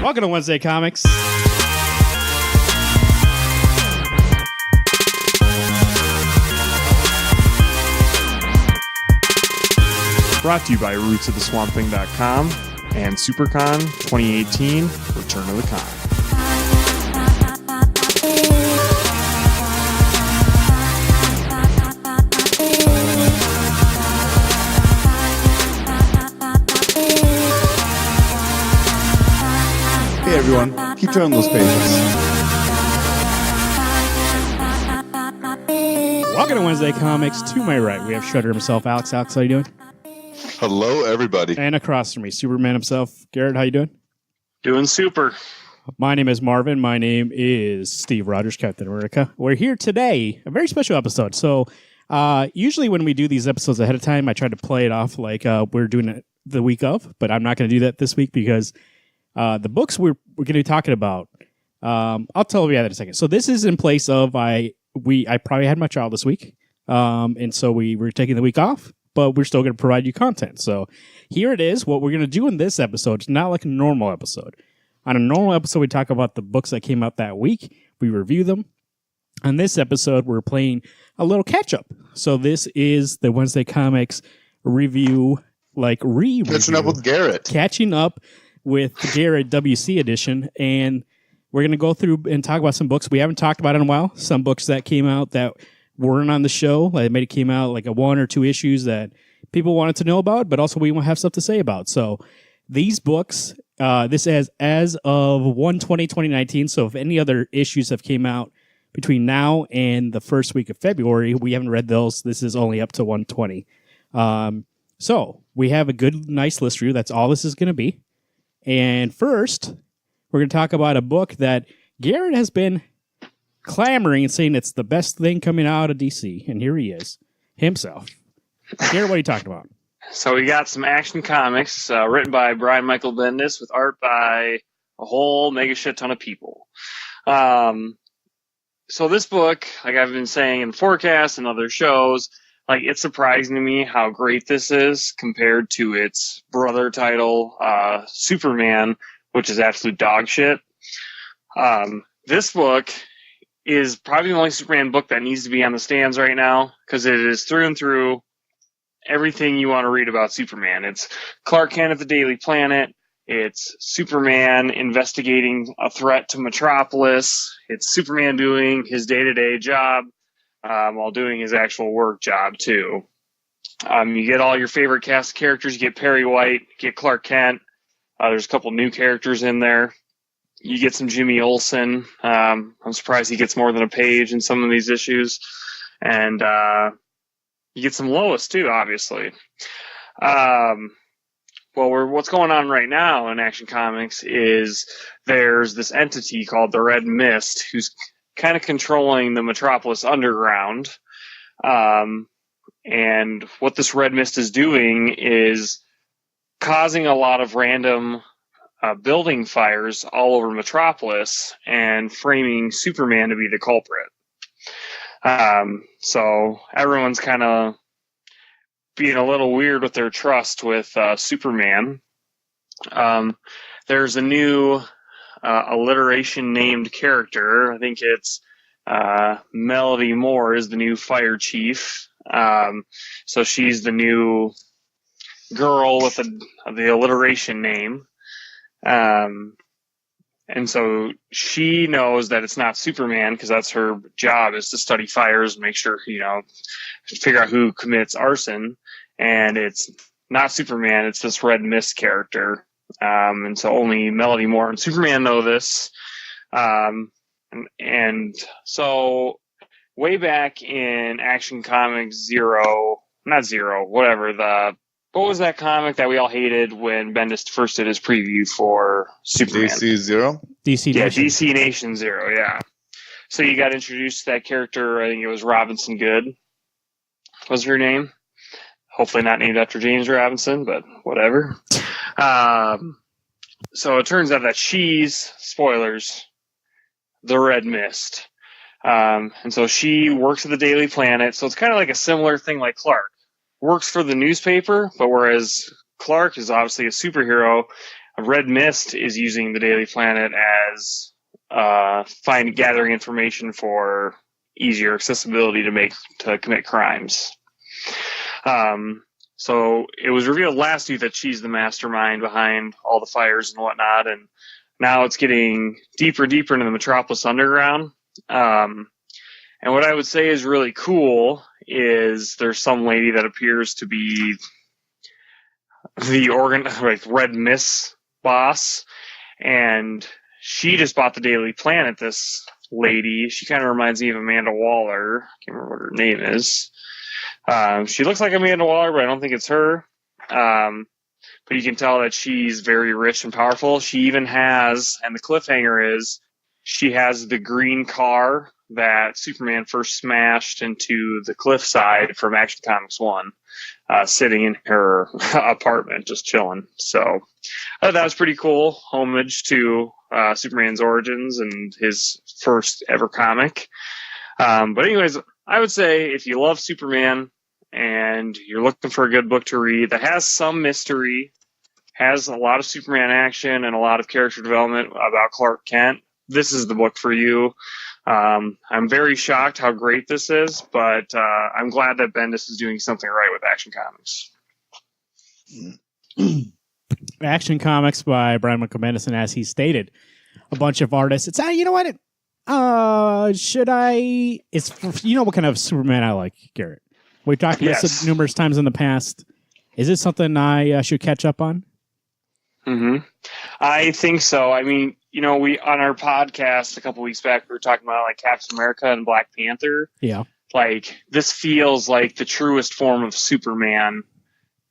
Welcome to Wednesday Comics. Brought to you by rootsoftheswampthing.com and SuperCon 2018 Return of the Con. Hey everyone, keep turning those pages. Welcome to Wednesday Comics. To my right, we have Shudder himself, Alex. Alex, how you doing? Hello, everybody. And across from me, Superman himself, Garrett. How you doing? Doing super. My name is Marvin. My name is Steve Rogers, Captain America. We're here today, a very special episode. So, usually when we do these episodes ahead of time, I try to play it off like we're doing it the week of, but I'm not going to do that this week because the books we're going to be talking about, I'll tell you that in a second. So this is in place of I probably had my child this week, and so we were taking the week off, but we're still going to provide you content. So here it is. What we're going to do in this episode is not like a normal episode. On a normal episode, we talk about the books that came out that week. We review them. On this episode, we're playing a little catch-up. So this is the Wednesday Comics review, like re-review. Catching up with Garrett. Catching up with the Garrett WC edition. And we're going to go through and talk about some books we haven't talked about in a while. Some books that came out that weren't on the show. Like maybe came out like a 1 or 2 issues that people wanted to know about, but also we want to have stuff to say about. So these books, this is as of 1/20/2019. So if any other issues have came out between now and the first week of February, we haven't read those. This is only up to 1/20. So we have a good, nice list for you. That's all this is going to be. And first, we're going to talk about a book that Garrett has been clamoring and saying it's the best thing coming out of DC. And here he is, himself. Garrett, what are you talking about? So we got some Action Comics written by Brian Michael Bendis with art by a whole mega shit ton of people. So this book, like I've been saying in forecasts and other shows, like it's surprising to me how great this is compared to its brother title, Superman, which is absolute dog shit. This book is probably the only Superman book that needs to be on the stands right now because it is through and through everything you want to read about Superman. It's Clark Kent at the Daily Planet. It's Superman investigating a threat to Metropolis. It's Superman doing his day-to-day job while doing his actual work job, too. You get all your favorite cast of characters. You get Perry White, you get Clark Kent. There's a couple new characters in there. You get some Jimmy Olsen. I'm surprised he gets more than a page in some of these issues. And you get some Lois, too, obviously. What's going on right now in Action Comics is there's this entity called the Red Mist who's kind of controlling the Metropolis Underground. And what this Red Mist is doing is causing a lot of random building fires all over Metropolis and framing Superman to be the culprit. So everyone's kind of being a little weird with their trust with Superman. There's a new alliteration named character. I think it's Melody Moore is the new fire chief. So she's the new girl with the alliteration name. And so she knows that it's not Superman because that's her job is to study fires and make sure, figure out who commits arson. And it's not Superman. It's this Red Mist character. And so only Melody Moore and Superman know this. And so way back in Action Comics what was that comic that we all hated when Bendis first did his preview for Superman? DC Zero? DC Nation. DC Nation Zero, yeah. So you got introduced to that character, I think it was Robinson Good, was her name. Hopefully not named after James Robinson, but whatever. So it turns out that she's, spoilers, the Red Mist. And so she works at the Daily Planet, so it's kind of like a similar thing like Clark. Works for the newspaper, but whereas Clark is obviously a superhero, Red Mist is using the Daily Planet as gathering information for easier accessibility to commit crimes. So it was revealed last week that she's the mastermind behind all the fires and whatnot, and now it's getting deeper into the Metropolis Underground. And what I would say is really cool is there's some lady that appears to be the Red Mist boss, and she just bought the Daily Planet. This lady, she kind of reminds me of Amanda Waller. I can't remember what her name is. She looks like Amanda Waller, but I don't think it's her. But you can tell that she's very rich and powerful. She even has, and the cliffhanger is, she has the green car that Superman first smashed into the cliffside from Action Comics 1, sitting in her apartment, just chilling. So that was pretty cool. Homage to Superman's origins and his first ever comic. But anyways, I would say if you love Superman and you're looking for a good book to read that has some mystery, has a lot of Superman action and a lot of character development about Clark Kent, this is the book for you. I'm very shocked how great this is, but I'm glad that Bendis is doing something right with Action Comics. Action Comics by Brian Michael Bendis, and as he stated, a bunch of artists. It's you know what? Should I? It's you know what kind of Superman I like, Garrett. We've talked about this numerous times in the past. Is it something I should catch up on? Mm-hmm. I think so. I mean, you know, we on our podcast a couple weeks back, we were talking about like Captain America and Black Panther. Yeah. Like this feels like the truest form of Superman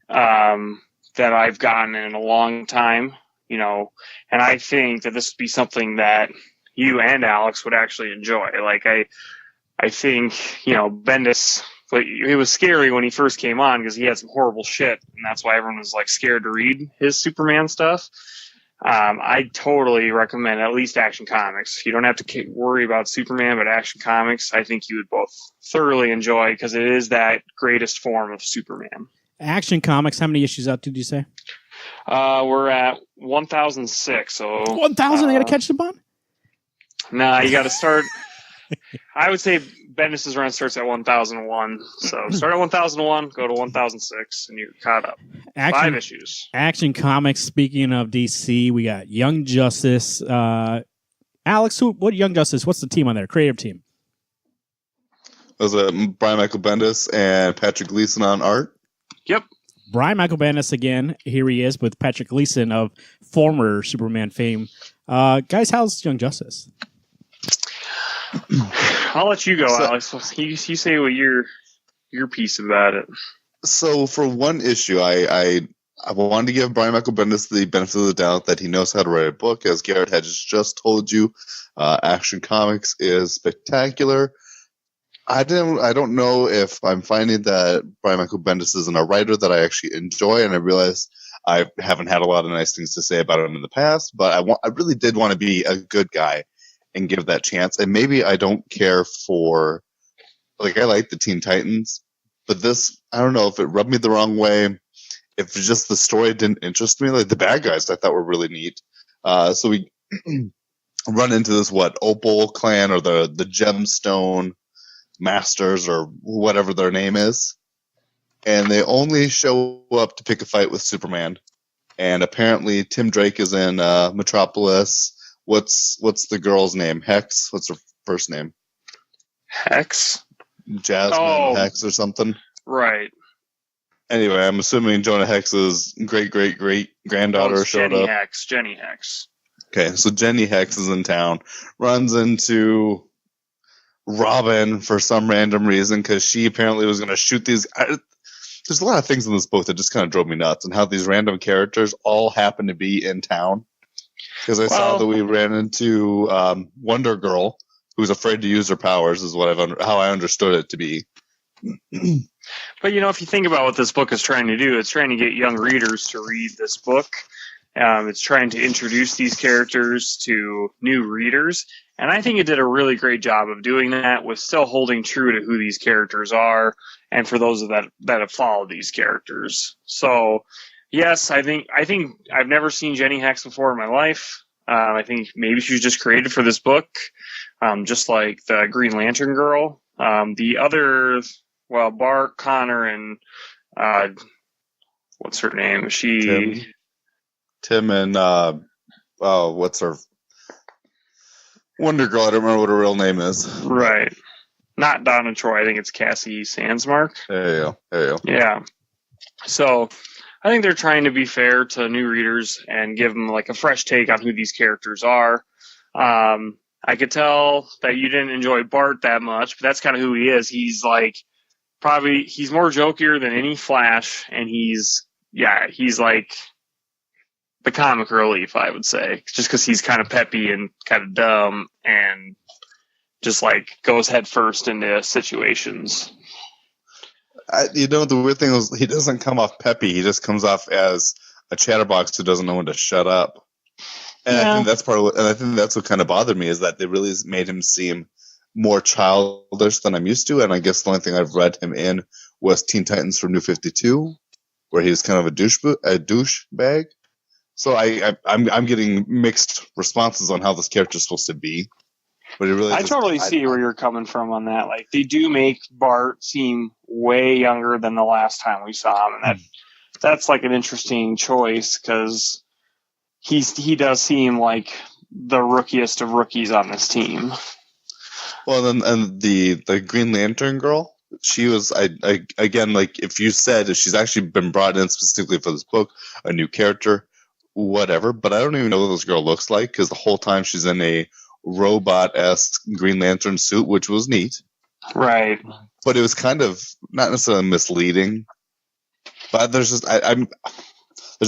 that I've gotten in a long time. You know, and I think that this would be something that you and Alex would actually enjoy. Like I think, you know, Bendis, it was scary when he first came on because he had some horrible shit, and that's why everyone was like scared to read his Superman stuff. I totally recommend at least Action Comics. You don't have to worry about Superman, but Action Comics, I think you would both thoroughly enjoy because it is that greatest form of Superman. Action Comics, how many issues out did you say? We're at 1006. So 1000. I got to catch the bun. Nah, you got to start. I would say Bendis' run starts at 1001. So start at 1001, go to 1006, and you're caught up. 5 issues. Action Comics, speaking of DC, we got Young Justice. Alex, what Young Justice? What's the team on there? Creative team. Was it Brian Michael Bendis and Patrick Gleason on art? Yep. Brian Michael Bendis again. Here he is with Patrick Gleason of former Superman fame. Guys, how's Young Justice? I'll let you go, Alex. You say what your piece about it. So for one issue, I wanted to give Brian Michael Bendis the benefit of the doubt that he knows how to write a book. As Garrett had just told you, Action Comics is spectacular. I don't know if I'm finding that Brian Michael Bendis isn't a writer that I actually enjoy, and I realize I haven't had a lot of nice things to say about him in the past, but I really did want to be a good guy and give that chance. And maybe I don't care for, like, I like the Teen Titans, but this, I don't know if it rubbed me the wrong way, if just the story didn't interest me. Like the bad guys I thought were really neat. So we run into this, Opal Clan or the Gemstone Masters or whatever their name is. And they only show up to pick a fight with Superman. And apparently Tim Drake is in Metropolis. What's the girl's name? Hex? What's her first name? Hex? Jasmine Hex or something? Right. Anyway, I'm assuming Jonah Hex's great-great-great-granddaughter showed up. Jenny Hex. Okay, so Jenny Hex is in town, runs into Robin for some random reason because she apparently was going to shoot these. There's a lot of things in this book that just kind of drove me nuts, and how these random characters all happen to be in town. Because I saw that we ran into Wonder Girl, who's afraid to use her powers, is how I understood it to be. But, you know, if you think about what this book is trying to do, it's trying to get young readers to read this book. It's trying to introduce these characters to new readers. And I think it did a really great job of doing that with still holding true to who these characters are and for those that have followed these characters. So, Yes, I think I've never seen Jenny Hex before in my life. I think maybe she was just created for this book, just like the Green Lantern girl. The other, well, Bart, Connor, and what's her name? Tim and what's her Wonder Girl? I don't remember what her real name is. Right. Not Donna Troy. I think it's Cassie Sandsmark. There you go. Yeah. So I think they're trying to be fair to new readers and give them like a fresh take on who these characters are. I could tell that you didn't enjoy Bart that much, but that's kind of who he is. He's like he's more jokier than any Flash, and he's like the comic relief, I would say, just because he's kind of peppy and kind of dumb and just like goes head first into situations. The weird thing is he doesn't come off peppy. He just comes off as a chatterbox who doesn't know when to shut up. And I think that's I think that's what kind of bothered me, is that they really made him seem more childish than I'm used to. And I guess the only thing I've read him in was Teen Titans from New 52, where he was kind of a douchebag. So I'm getting mixed responses on how this character is supposed to be. But it really I totally see where you're coming from on that. Like, they do make Bart seem way younger than the last time we saw him, and that's like an interesting choice, because he does seem like the rookiest of rookies on this team. Well, and the Green Lantern girl, she was again, like, if she's actually been brought in specifically for this book, a new character, whatever. But I don't even know what this girl looks like, because the whole time she's in a robot-esque Green Lantern suit, which was neat. Right. But it was kind of not necessarily misleading. But there's a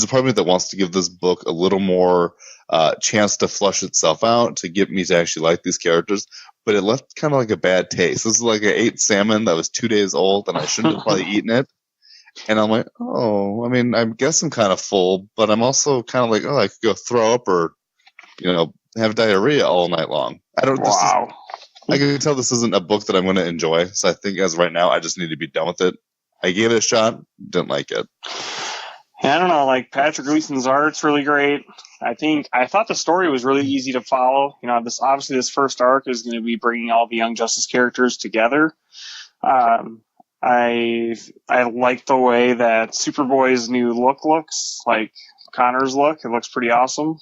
part of me that wants to give this book a little more chance to flush itself out, to get me to actually like these characters. But it left kind of like a bad taste. This is like I ate salmon that was 2 days old, and I shouldn't have probably eaten it. And I'm like, I mean, I guess I'm kind of full, but I'm also kind of like, I could go throw up or, have diarrhea all night long. I can tell this isn't a book that I'm going to enjoy. So I think as right now, I just need to be done with it. I gave it a shot, didn't like it. Yeah, I don't know. Like, Patrick Gleason's art's really great. I thought the story was really easy to follow. This first arc is going to be bringing all the Young Justice characters together. I like the way that Superboy's new look looks, like Connor's look. It looks pretty awesome.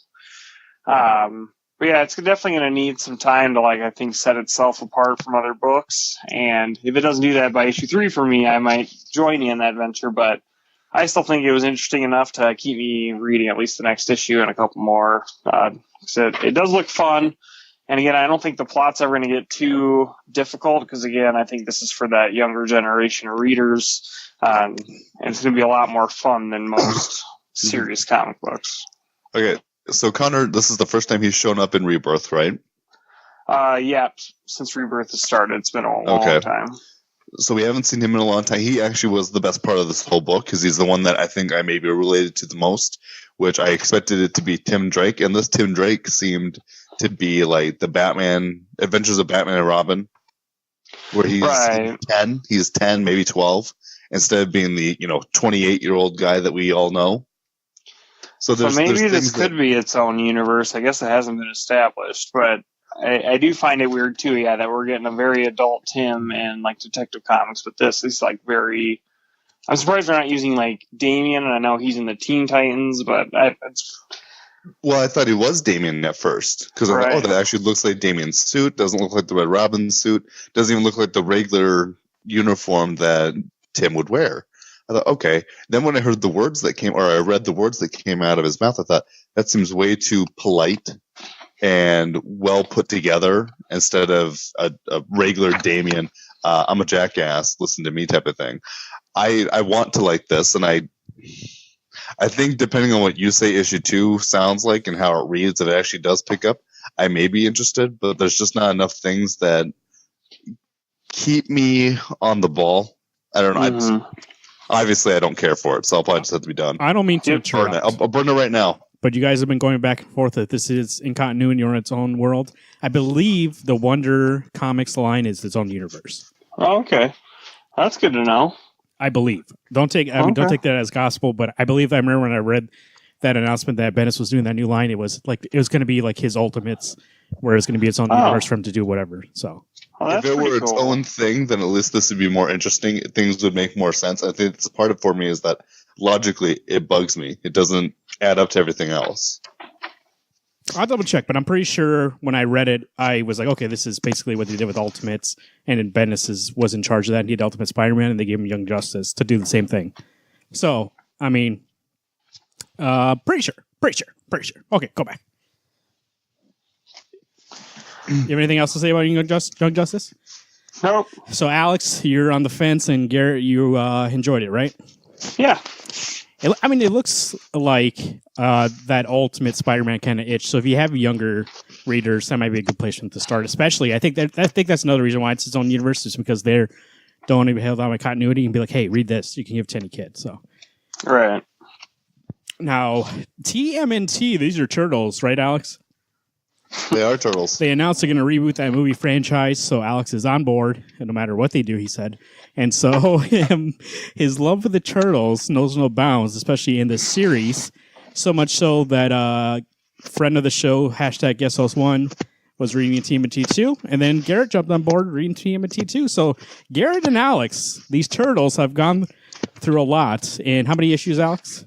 But yeah, it's definitely going to need some time to, I think, set itself apart from other books. And if it doesn't do that by issue 3 for me, I might join you in that venture. But I still think it was interesting enough to keep me reading at least the next issue and a couple more. So it does look fun. And again, I don't think the plot's ever going to get too difficult, because again, I think this is for that younger generation of readers. And it's going to be a lot more fun than most serious comic books. Okay. So Connor, this is the first time he's shown up in Rebirth, right? Yeah, since Rebirth has started, it's been a long time. So we haven't seen him in a long time. He actually was the best part of this whole book, because he's the one that I think I maybe related to the most, which I expected it to be Tim Drake. And this Tim Drake seemed to be like the Batman, Adventures of Batman and Robin, where he's 10, he's 10, maybe 12, instead of being the 28-year-old guy that we all know. So maybe this could be its own universe. I guess it hasn't been established, but I do find it weird too. Yeah, that we're getting a very adult Tim and Detective Comics, but this is very. I'm surprised they're not using Damian, and I know he's in the Teen Titans, but Well, I thought he was Damian at first, because I thought, that actually looks like Damian's suit. Doesn't look like the Red Robin suit. Doesn't even look like the regular uniform that Tim would wear. I thought, okay. Then when I heard the words that came, or I read the words that came out of his mouth, I thought, that seems way too polite and well put together, instead of a regular Damian, I'm a jackass, listen to me type of thing. I want to like this, and I think depending on what you say issue 2 sounds like and how it reads, if it actually does pick up, I may be interested, but there's just not enough things that keep me on the ball. I don't know. Obviously, I don't care for it, so I'll probably just have to be done. I don't mean to interrupt. I'll burn it right now. But you guys have been going back and forth that this is in continuity or in its own world. I believe the Wonder Comics line is its own universe. Oh, okay. That's good to know. I believe. Don't take that as gospel, but I believe. I remember when I read that announcement that Bendis was doing that new line. It was going to be like his Ultimates, where it's going to be its own universe for him to do whatever. So if it were its own thing, then at least this would be more interesting. Things would make more sense. I think it's part of for me is that logically it bugs me. It doesn't add up to everything else. I'll double check, but I'm pretty sure when I read it, I was like, okay, this is basically what they did with Ultimates, and then Bendis was in charge of that, and he had Ultimate Spider-Man, and they gave him Young Justice to do the same thing. So, I mean, pretty sure. Okay, go back. You have anything else to say about Young Justice? Nope. So, Alex, you're on the fence, and Garrett, you enjoyed it, right? Yeah. It looks like that Ultimate Spider-Man kind of itch. So if you have younger readers, that might be a good place for them to start. Especially, I think that's another reason why it's its own universe, is because they don't even have that much continuity and be like, hey, read this. You can give it to any kid. So, right now TMNT, these are Turtles, right, Alex? They are Turtles. They announced they're going to reboot that movie franchise, so Alex is on board, and no matter what they do, he said. And so his love for the Turtles knows no bounds, especially in this series, so much so that friend of the show, #GuestHost1, was reading TMNT 2, and then Garrett jumped on board reading TMNT 2. So Garrett and Alex, these Turtles, have gone through a lot. And how many issues, Alex?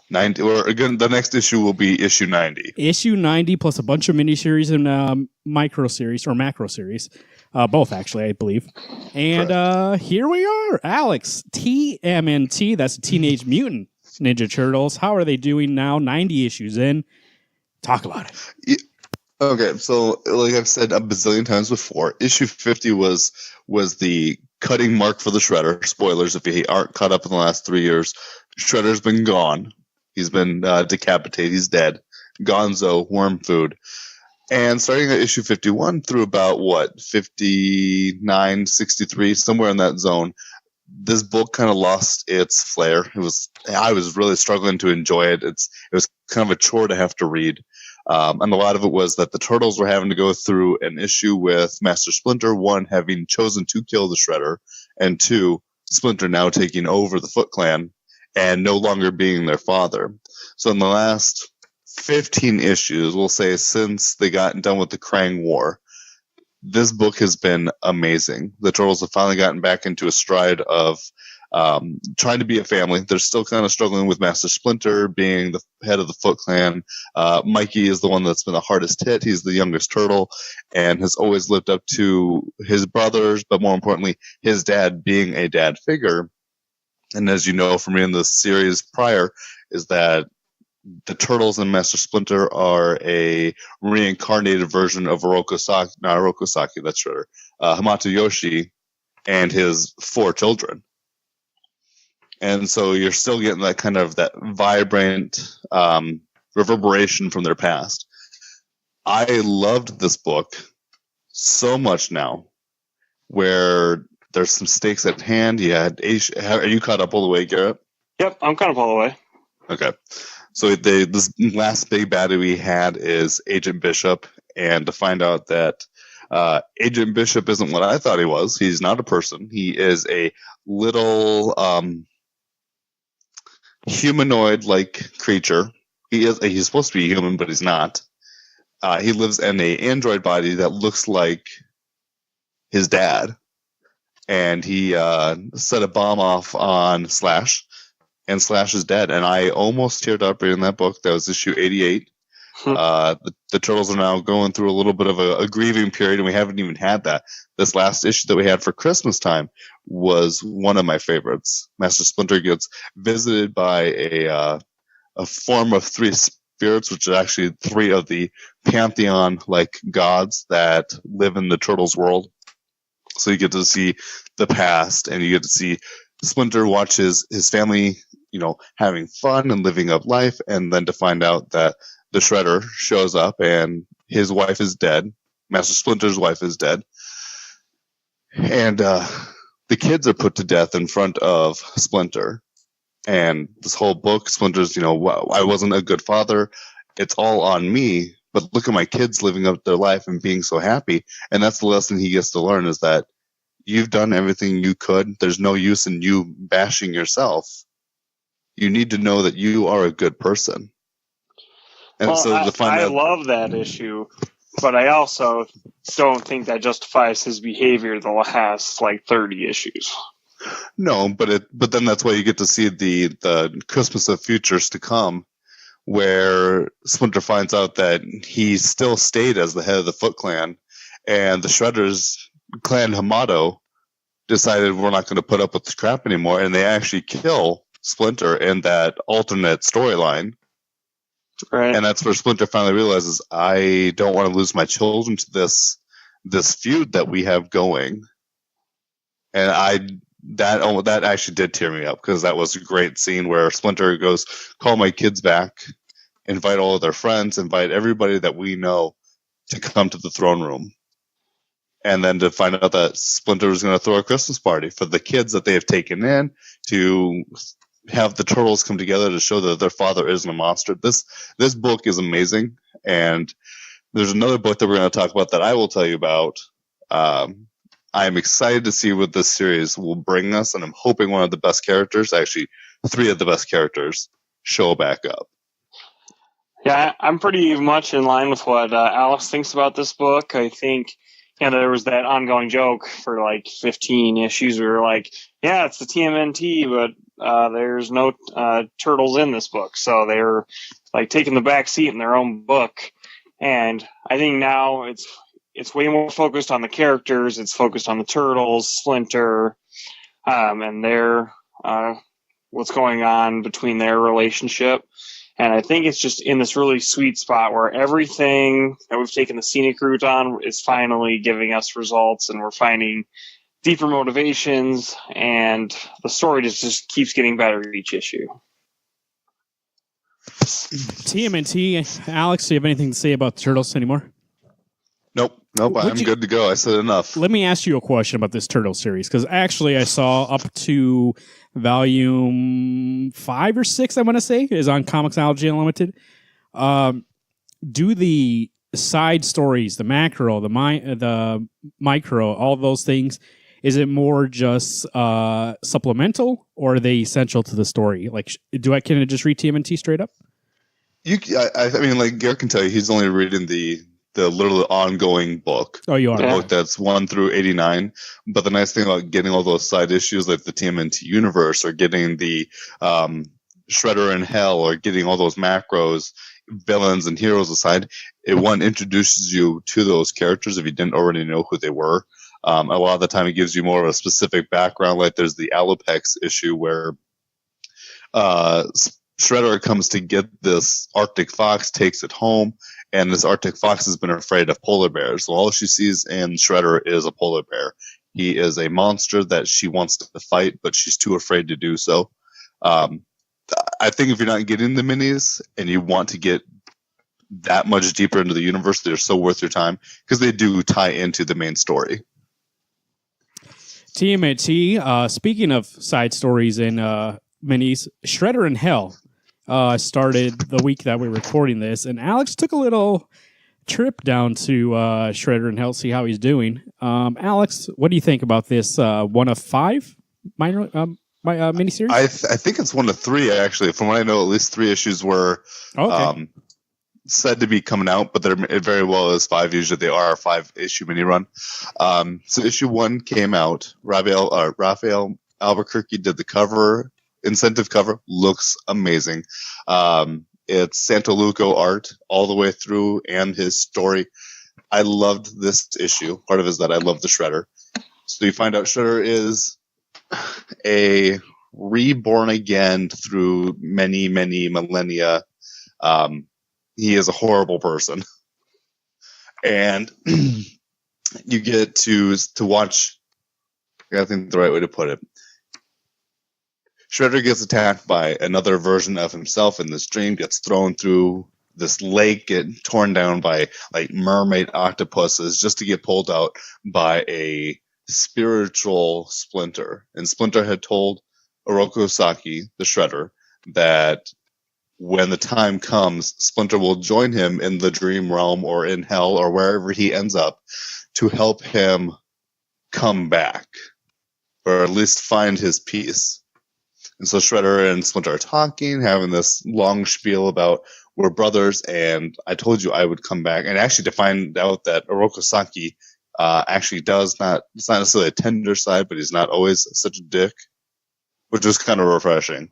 90, or again, the next issue will be issue 90. Issue 90 plus a bunch of miniseries and micro series or macro series. Both, actually, I believe. And here we are, Alex. TMNT, that's Teenage Mutant Ninja Turtles. How are they doing now? 90 issues in. Talk about it. Okay, so like I've said a bazillion times before, issue 50 was the cutting mark for the Shredder. Spoilers, if you aren't caught up in the last 3 years, Shredder's been gone. He's been decapitated. He's dead. Gonzo, worm food. And starting at issue 51 through about, 59, 63, somewhere in that zone, this book kind of lost its flair. I was really struggling to enjoy it. It was kind of a chore to have to read. And a lot of it was that the Turtles were having to go through an issue with Master Splinter, one, having chosen to kill the Shredder, and two, Splinter now taking over the Foot Clan and no longer being their father. So in the last 15 issues, we'll say, since they got done with the Krang War, this book has been amazing. The Turtles have finally gotten back into a stride of trying to be a family. They're still kind of struggling with Master Splinter being the head of the Foot Clan. Mikey is the one that's been the hardest hit. He's the youngest turtle and has always lived up to his brothers, but more importantly, his dad being a dad figure. And as you know from reading the series prior, is that the Turtles and Master Splinter are a reincarnated version of Oroku Saki, that's Shredder, Hamato Yoshi, and his 4 children. And so you're still getting that kind of that vibrant reverberation from their past. I loved this book so much now, where there's some stakes at hand. Are you caught up all the way, Garrett? Yep, I'm caught up all the way. Okay. So this last big baddie we had is Agent Bishop, and to find out that Agent Bishop isn't what I thought he was. He's not a person. He is a little humanoid-like creature. He's supposed to be human, but he's not. He lives in an android body that looks like his dad. And he set a bomb off on Slash, and Slash is dead. And I almost teared up reading that book. That was issue 88. The Turtles are now going through a little bit of a grieving period, and we haven't even had that. This last issue that we had for Christmas time was one of my favorites. Master Splinter gets visited by a form of 3 spirits, which are actually 3 of the pantheon-like gods that live in the Turtles world. So you get to see the past, and you get to see Splinter watch his family, having fun and living up life, and then to find out that the Shredder shows up and his wife is dead. Master Splinter's wife is dead. And the kids are put to death in front of Splinter. And this whole book, Splinter's, I wasn't a good father. It's all on me. But look at my kids living up their life and being so happy. And that's the lesson he gets to learn, is that you've done everything you could. There's no use in you bashing yourself. You need to know that you are a good person. And Well, so to find I out, love that issue, but I also don't think that justifies his behavior the last 30 issues. no, but then that's why you get to see the Christmas of Futures to come, where Splinter finds out that he still stayed as the head of the Foot Clan, and the Shredder's clan Hamato decided we're not going to put up with the crap anymore, and they actually kill Splinter in that alternate storyline. Right. And that's where Splinter finally realizes, I don't want to lose my children to this feud that we have going. And that actually did tear me up, because that was a great scene where Splinter goes, call my kids back, invite all of their friends, invite everybody that we know to come to the throne room. And then to find out that Splinter was going to throw a Christmas party for the kids that they have taken in, to have the turtles come together to show that their father isn't a monster. This book is amazing. And there's another book that we're going to talk about that I will tell you about. I'm excited to see what this series will bring us, and I'm hoping one of the best characters, actually 3 of the best characters, show back up. Yeah, I'm pretty much in line with what Alex thinks about this book. I think there was that ongoing joke for 15 issues. We were like, yeah, it's the TMNT, but there's no turtles in this book. So they're taking the back seat in their own book. And I think now it's way more focused on the characters. It's focused on the turtles, Splinter, and their what's going on between their relationship. And I think it's just in this really sweet spot where everything that we've taken the scenic route on is finally giving us results, and we're finding deeper motivations, and the story just keeps getting better each issue. TMNT, Alex, do you have anything to say about the Turtles anymore? Nope, I'm good to go. I said enough. Let me ask you a question about this Turtle series, because actually I saw up to volume 5 or 6, I want to say, is on Comixology Unlimited. Do the side stories, the macro, the micro, all those things, is it more just supplemental, or are they essential to the story? Can I just read TMNT straight up? I mean, Garrett can tell you, he's only reading the literally ongoing book. Oh, you are? The book that's 1 through 89. But the nice thing about getting all those side issues, like the TMNT universe, or getting the Shredder in Hell, or getting all those macros, villains and heroes aside, it introduces you to those characters if you didn't already know who they were. A lot of the time it gives you more of a specific background. Like there's the Alopex issue where Shredder comes to get this Arctic fox, takes it home, and this Arctic fox has been afraid of polar bears. So all she sees in Shredder is a polar bear. He is a monster that she wants to fight, but she's too afraid to do so. I think if you're not getting the minis and you want to get that much deeper into the universe, they're so worth your time, because they do tie into the main story. TMNT, speaking of side stories and minis, Shredder in Hell started the week that we were recording this, and Alex took a little trip down to Shredder in Hell, see how he's doing. Alex, what do you think about this 1 of 5 minor miniseries? I think it's 1 of 3, actually. From what I know, at least 3 issues were said to be coming out, but it very well is 5. Usually they are a 5-issue mini run. So issue 1 came out. Raphael Albuquerque did the cover. Incentive cover looks amazing. It's Santaluco art all the way through, and his story. I loved this issue. Part of it is that I love the Shredder. So you find out Shredder is a reborn again through many, many millennia. He is a horrible person. And you get to watch, I gotta think the right way to put it. Shredder gets attacked by another version of himself in this dream, gets thrown through this lake, get torn down by mermaid octopuses, just to get pulled out by a spiritual Splinter. And Splinter had told Oroku Saki, the Shredder, that when the time comes, Splinter will join him in the dream realm or in hell or wherever he ends up to help him come back, or at least find his peace. And so Shredder and Splinter are talking, having this long spiel about we're brothers, and I told you I would come back. And actually to find out that Oroku Saki actually it's not necessarily a tender side, but he's not always such a dick, which was kind of refreshing.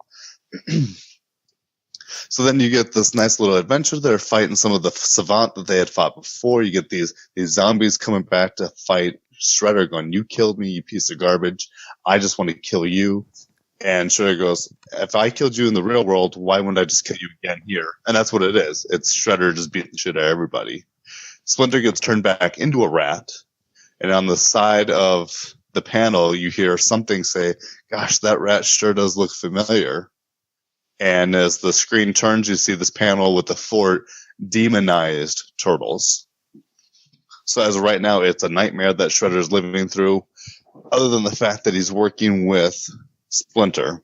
So then you get this nice little adventure. They're fighting some of the savant that they had fought before. You get these zombies coming back to fight Shredder, going, "You killed me, you piece of garbage. I just want to kill you." And Shredder goes, "If I killed you in the real world, why wouldn't I just kill you again here?" And that's what it is. It's Shredder just beating the shit out of everybody. Splinter gets turned back into a rat. And on the side of the panel, you hear something say, "Gosh, that rat sure does look familiar." And as the screen turns, you see this panel with the 4 demonized turtles. So as of right now, it's a nightmare that Shredder's living through, other than the fact that he's working with Splinter.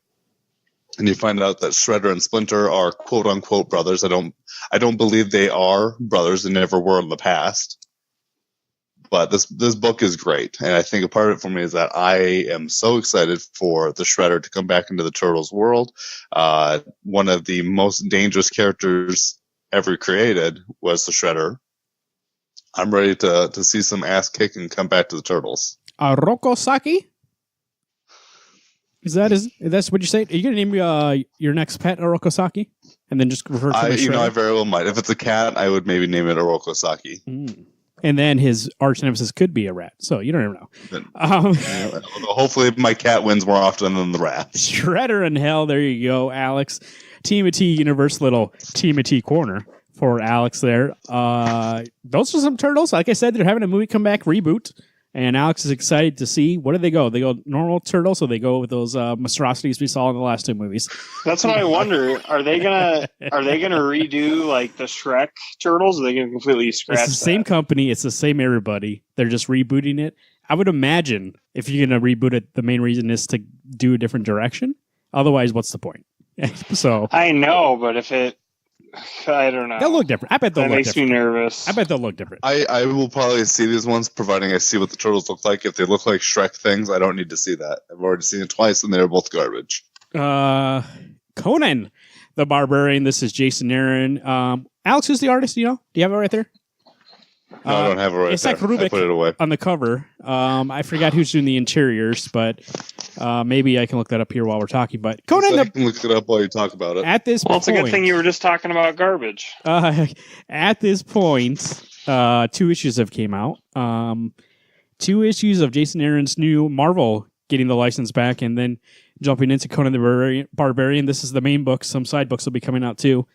And you find out that Shredder and Splinter are quote unquote brothers. I don't believe they are brothers. They never were in the past. But this book is great, and I think a part of it for me is that I am so excited for the Shredder to come back into the Turtles world. One of the most dangerous characters ever created was the Shredder. I'm ready to see some ass kicking come back to the Turtles. Oroku Saki? That's what you say? Are you going to name your next pet Oroku Saki? And then just refer to Shredder? I very well might. If it's a cat, I would maybe name it Oroku Saki. Mm. And then his arch nemesis could be a rat. So you don't even know. Hopefully my cat wins more often than the rat. Shredder in Hell. There you go, Alex. Team of T Universe, little Team of T corner for Alex there. Those are some turtles. Like I said, they're having a movie comeback reboot. And Alex is excited to see. Where do they go? They go normal turtles, or they go with those monstrosities we saw in the last 2 movies? That's what I wonder. Are they gonna redo like the Shrek turtles? Or are they gonna completely scratch? It's the same company. It's the same everybody. They're just rebooting it. I would imagine if you're gonna reboot it, the main reason is to do a different direction. Otherwise, what's the point? So I know, but I don't know. They'll look different. I bet they'll look different. That makes me nervous. I bet they'll look different. I will probably see these ones, providing I see what the turtles look like. If they look like Shrek things, I don't need to see that. I've already seen it twice, and they're both garbage. Conan the Barbarian. This is Jason Aaron. Alex, who's the artist? Do you have it right there? No, I don't have it right it's there. Like Rubik I put it away. on the cover. I forgot who's doing the interiors, but maybe I can look that up here while we're talking. But Conan, I can look it up while you talk about it. At this point, it's a good thing you were just talking about garbage. At this point, 2 issues have came out. 2 issues of Jason Aaron's new Marvel getting the license back, and then jumping into Conan the Barbarian. This is the main book. Some side books will be coming out too.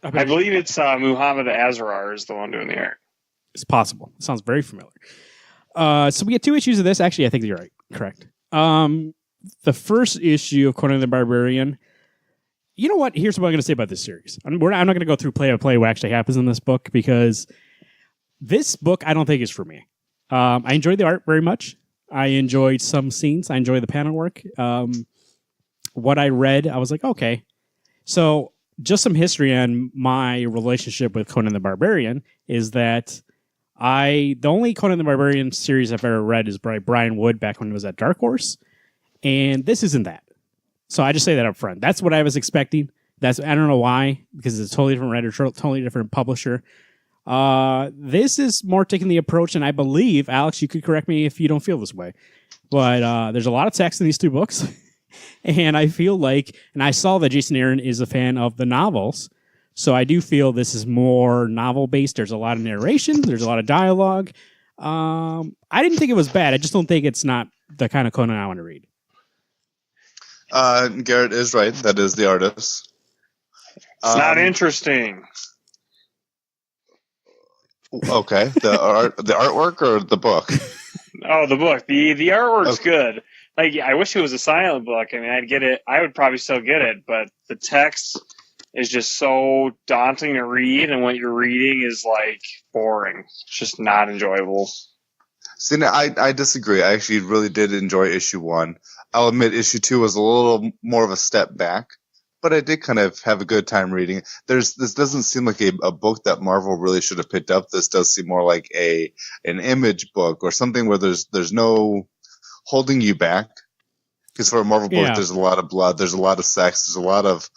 I believe it's Muhammad Azrar is the one doing the art. It's possible. It sounds very familiar. So we get 2 issues of this. Actually, I think you're right. Correct. The first issue of Conan the Barbarian. You know what? Here's what I'm going to say about this series. I'm not going to go through play by play what actually happens in this book, because this book I don't think is for me. I enjoyed the art very much. I enjoyed some scenes. I enjoyed the panel work. What I read, I was like, okay. So just some history on my relationship with Conan the Barbarian is that the only Conan the Barbarian series I've ever read is by Brian Wood back when it was at Dark Horse, and this isn't that. So I just say that up front. That's what I was expecting. I don't know why, because it's a totally different writer, totally different publisher. This is more taking the approach, and I believe, Alex, you could correct me if you don't feel this way, but there's a lot of text in these 2 books, and I feel like, and I saw that Jason Aaron is a fan of the novels, so I do feel this is more novel-based. There's a lot of narration. There's a lot of dialogue. I didn't think it was bad. I just don't think it's not the kind of Conan I want to read. Garrett is right. That is the artist. It's not interesting. Okay. The artwork or the book? Oh, the book. The artwork's good. Like, I wish it was a silent book. I mean, I'd get it. I would probably still get it, but the text is just so daunting to read, and what you're reading is like boring. It's just not enjoyable. See, I disagree. I actually really did enjoy issue 1. I'll admit issue 2 was a little more of a step back, but I did kind of have a good time reading. This doesn't seem like a book that Marvel really should have picked up. This does seem more like an Image book or something where there's no holding you back. Because for a Marvel book, there's a lot of blood, there's a lot of sex, there's a lot of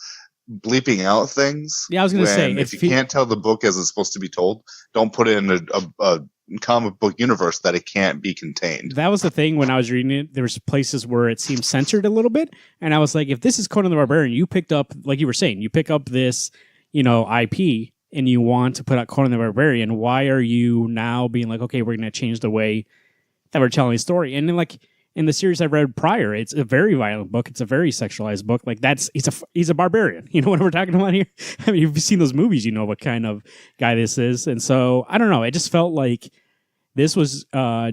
bleeping out things. Yeah, I was going to say, if you can't tell the book as it's supposed to be told, don't put it in a comic book universe that it can't be contained. That was the thing when I was reading it. There was places where it seemed censored a little bit, and I was like, if this is Conan the Barbarian, you picked up, like you were saying, you pick up this, IP, and you want to put out Conan the Barbarian. Why are you now being like, okay, we're going to change the way that we're telling a story? And then, like, in the series I read prior, it's a very violent book. It's a very sexualized book. Like he's a barbarian. You know what we're talking about here? I mean, if you've seen those movies, you know what kind of guy this is. And so I don't know. It just felt like this was the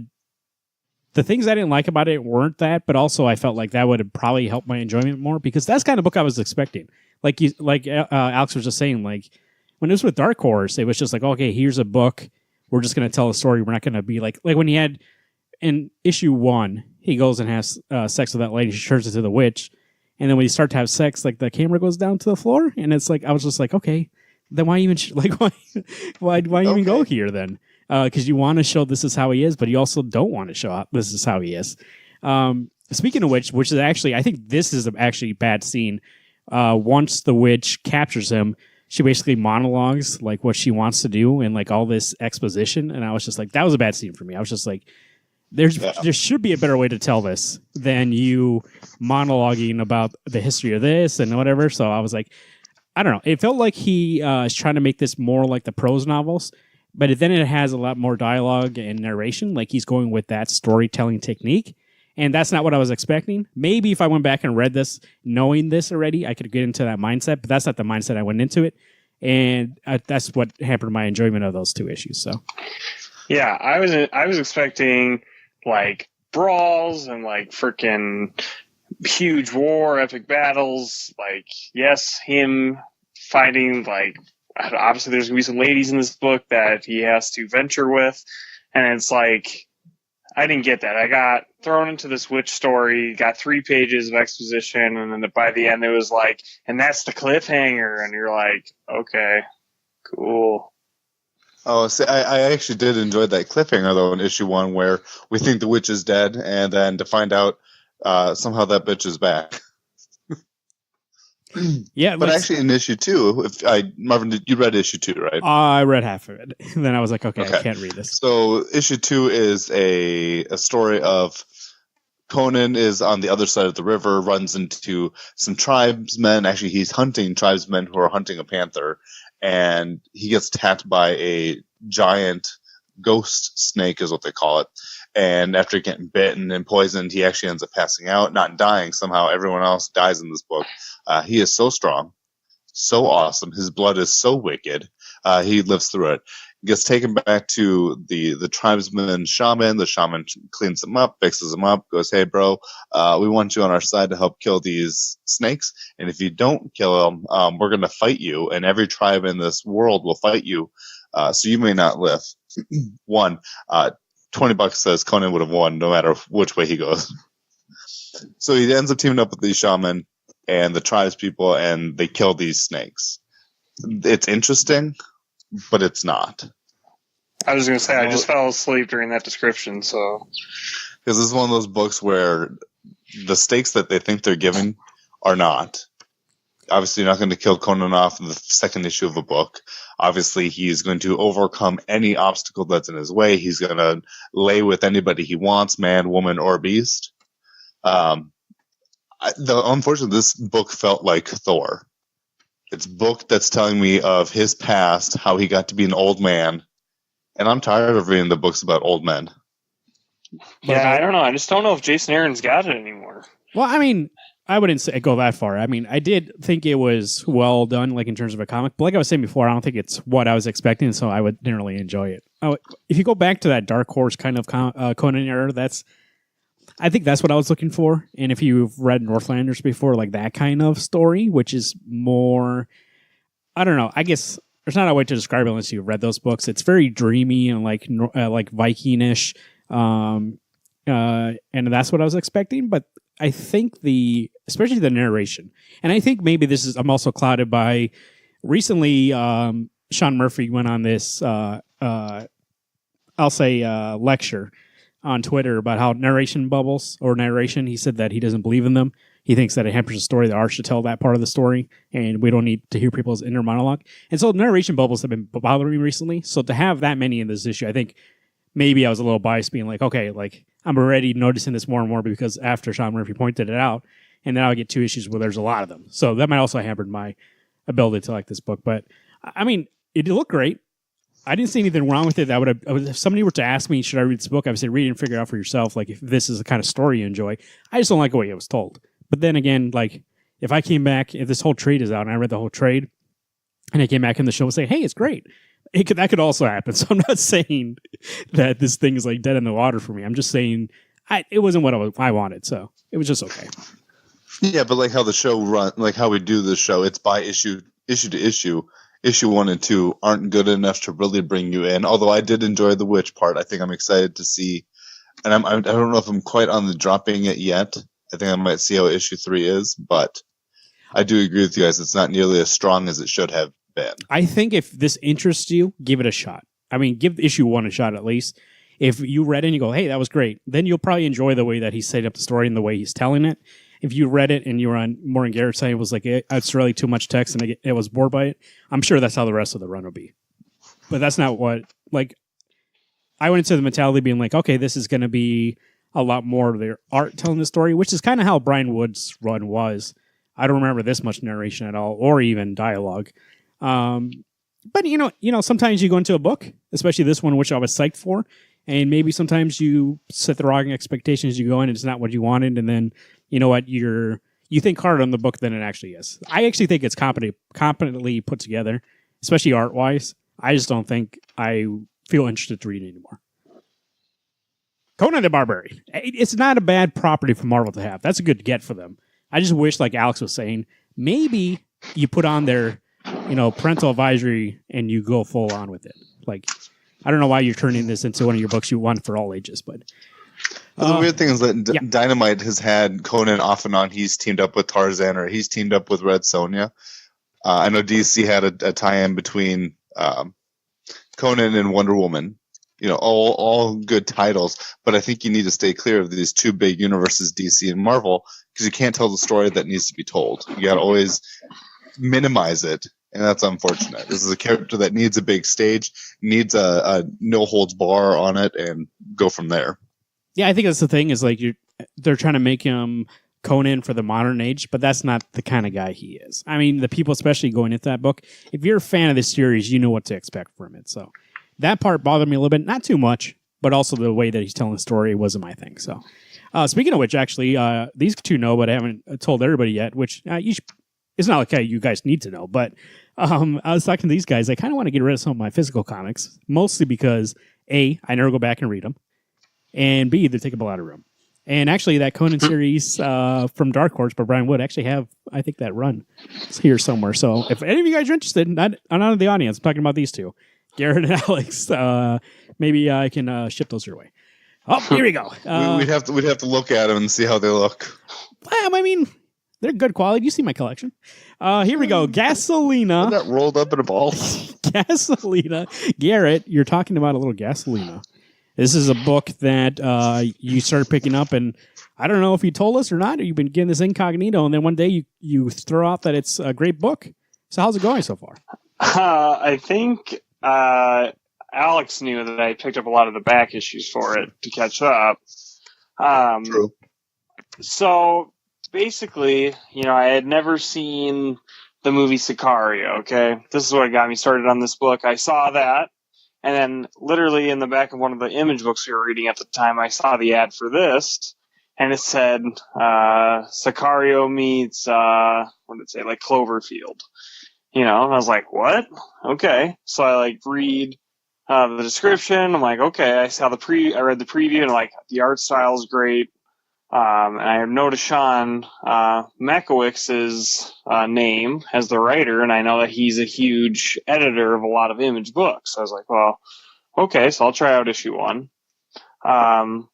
things I didn't like about it weren't that, but also I felt like that would have probably helped my enjoyment more because that's the kind of book I was expecting. Like Alex was just saying, like when it was with Dark Horse, it was just like, okay, here's a book. We're just going to tell a story. We're not going to be like when he had in issue 1. He goes and has sex with that lady. She turns into the witch. And then when you start to have sex, like the camera goes down to the floor. And it's like, I was just like, okay, then why even, why even go here then? Because you want to show this is how he is, but you also don't want to show this is how he is. Speaking of which is actually, I think this is actually a bad scene. Once the witch captures him, she basically monologues like what she wants to do and like all this exposition. And I was just like, that was a bad scene for me. I was just like, there should be a better way to tell this than you monologuing about the history of this and whatever. So I was like, I don't know. It felt like he is trying to make this more like the prose novels, but then it has a lot more dialogue and narration. Like he's going with that storytelling technique. And that's not what I was expecting. Maybe if I went back and read this, knowing this already, I could get into that mindset, but that's not the mindset I went into it. And that's what hampered my enjoyment of those two issues. So, yeah, I was expecting like brawls and like freaking huge war, epic battles. Like, yes, him fighting, like, obviously there's gonna be some ladies in this book that he has to venture with. And it's like, I didn't get that. I got thrown into this witch story, got 3 pages of exposition. And then by the end it was like, and that's the cliffhanger. And you're like, okay, cool. Oh, see, I actually did enjoy that cliffhanger, though, in issue 1, where we think the witch is dead, and then to find out somehow that bitch is back. Yeah, but actually in issue 2, Marvin, you read issue 2, right? I read half of it. And then I was like, okay, I can't read this. So issue 2 is a story of Conan is on the other side of the river, runs into some tribesmen. Actually, he's hunting tribesmen who are hunting a panther. And he gets attacked by a giant ghost snake is what they call it. And after getting bitten and poisoned, he actually ends up passing out, not dying. Somehow everyone else dies in this book. He is so strong, so awesome. His blood is so wicked. He lives through it. Gets taken back to the tribesman shaman. The shaman cleans him up, fixes him up, goes, hey, bro, we want you on our side to help kill these snakes. And if you don't kill them, we're going to fight you. And every tribe in this world will fight you. So you may not live. $20 says Conan would have won no matter which way he goes. So he ends up teaming up with these shaman and the tribes people, and they kill these snakes. It's interesting, but it's not. I was going to say, I just fell asleep during that description, so. Because this is one of those books where the stakes that they think they're giving are not. Obviously, you're not going to kill Conan off in the second issue of a book. Obviously, he's going to overcome any obstacle that's in his way. He's going to lay with anybody he wants, man, woman, or beast. Unfortunately, this book felt like Thor. It's a book that's telling me of his past, how he got to be an old man. And I'm tired of reading the books about old men. Yeah, I don't know. I just don't know if Jason Aaron's got it anymore. Well, I mean, I wouldn't say go that far. I mean, I did think it was well done, like in terms of a comic. But like I was saying before, I don't think it's what I was expecting, so I didn't really enjoy it. Oh, if you go back to that Dark Horse kind of Conan era, I think that's what I was looking for. And if you've read Northlanders before, like that kind of story, which is more, I don't know, I guess there's not a way to describe it unless you've read those books. It's very dreamy and like Viking-ish. And that's what I was expecting. But I think especially the narration, and I think maybe I'm also clouded by recently. Sean Murphy went on this, lecture on Twitter about how narration bubbles or narration. He said that he doesn't believe in them. He thinks that it hampers the story. The art should tell that part of the story, and we don't need to hear people's inner monologue. And so narration bubbles have been bothering me recently. So to have that many in this issue, I think maybe I was a little biased, being like, okay, like I'm already noticing this more and more because after Sean Murphy pointed it out, and then I'll get 2 issues where there's a lot of them. So that might also hamper my ability to like this book. But I mean, it looked great. I didn't see anything wrong with it. If somebody were to ask me, should I read this book? I would say read it and figure it out for yourself. Like if this is the kind of story you enjoy. I just don't like the way it was told. But then again, like if I came back, if this whole trade is out and I read the whole trade and I came back in the show and say, hey, it's great. That could also happen. So I'm not saying that this thing is like dead in the water for me. I'm just saying it wasn't what I wanted. So it was just okay. Yeah, but like how the show like how we do the show, it's by issue to issue. Issue 1 and 2 aren't good enough to really bring you in. Although I did enjoy the witch part. I think I'm excited to see, and I don't know if I'm quite on the dropping it yet. I think I might see how issue 3 is, but I do agree with you guys. It's not nearly as strong as it should have been. I think if this interests you, give it a shot. I mean, give issue 1 a shot at least. If you read it and you go, hey, that was great, then you'll probably enjoy the way that he set up the story and the way he's telling it. If you read it and you were on more on Garrett's side, it was like, it's really too much text and I was bored by it. I'm sure that's how the rest of the run will be. But that's not what, like, I went into the mentality being like, okay, this is going to be a lot more of their art telling the story, which is kind of how Brian Wood's run was. I don't remember this much narration at all, or even dialogue. But you know, sometimes you go into a book, especially this one, which I was psyched for, and maybe sometimes you set the wrong expectations. You go in and it's not what you wanted, and then you know what, you think harder on the book than it actually is. I actually think it's competently put together, especially art wise. I just don't think I feel interested to read it anymore. Conan the Barbarian. It's not a bad property for Marvel to have. That's a good get for them. I just wish, like Alex was saying, maybe you put on their, parental advisory and you go full on with it. Like, I don't know why you're turning this into one of your books you want for all ages, but the weird thing is that Dynamite has had Conan off and on. He's teamed up with Tarzan, or he's teamed up with Red Sonja. I know DC had a tie-in between Conan and Wonder Woman. All good titles, but I think you need to stay clear of these two big universes, DC and Marvel, because you can't tell the story that needs to be told. You got to always minimize it, and that's unfortunate. This is a character that needs a big stage, needs a no holds bar on it, and go from there. Yeah, I think that's the thing, is like they're trying to make him Conan for the modern age, but that's not the kind of guy he is. I mean, the people, especially going into that book, if you're a fan of this series, you know what to expect from it. So that part bothered me a little bit, not too much, but also the way that he's telling the story wasn't my thing. So, speaking of which, actually, these two know, but I haven't told everybody yet, which it's not like you guys need to know, but I was talking to these guys. I kind of want to get rid of some of my physical comics, mostly because A, I never go back and read them, and B, they take up a lot of room. And actually, that Conan series from Dark Horse by Brian Wood actually have, I think, that run here somewhere. So if any of you guys are interested, not in the audience, I'm talking about these two, Garrett and Alex, maybe I can ship those your way. Oh, here we go. We'd have to look at them and see how they look. I mean, they're good quality. You see my collection. Here we go. Gasolina. Isn't that rolled up in a ball? Gasolina. Garrett, you're talking about a little Gasolina. This is a book that you started picking up, and I don't know if you told us or not, or you've been getting this incognito, and then one day you throw out that it's a great book. So how's it going so far? I think Alex knew that I picked up a lot of the back issues for it to catch up. True. So basically, I had never seen the movie Sicario, okay? This is what got me started on this book. I saw that, and then literally in the back of one of the image books we were reading at the time, I saw the ad for this, and it said Sicario meets, what did it say, like Cloverfield. And I was like, what? Okay. So I read the description. I'm like, okay. I read the preview, and the art style is great. And I noticed Sean Makowicz's name as the writer, and I know that he's a huge editor of a lot of image books. So I was like, well, okay, so I'll try out issue 1. Trying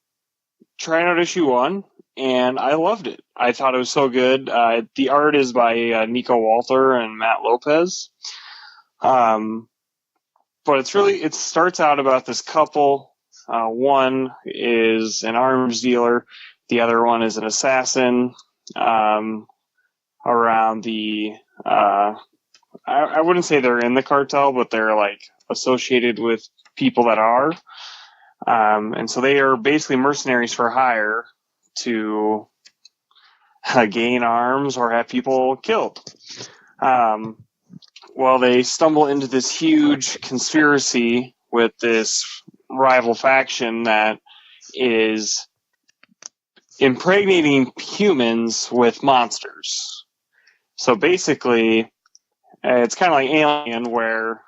out issue 1, and I loved it. I thought it was so good. The art is by Nico Walter and Matt Lopez. But it starts out about this couple. One is an arms dealer. The other one is an assassin. Around the, I wouldn't say they're in the cartel, but they're like associated with people that are. And so they are basically mercenaries for hire to gain arms or have people killed. Well, they stumble into this huge conspiracy with this rival faction that is impregnating humans with monsters. So basically, it's kind of like Alien, where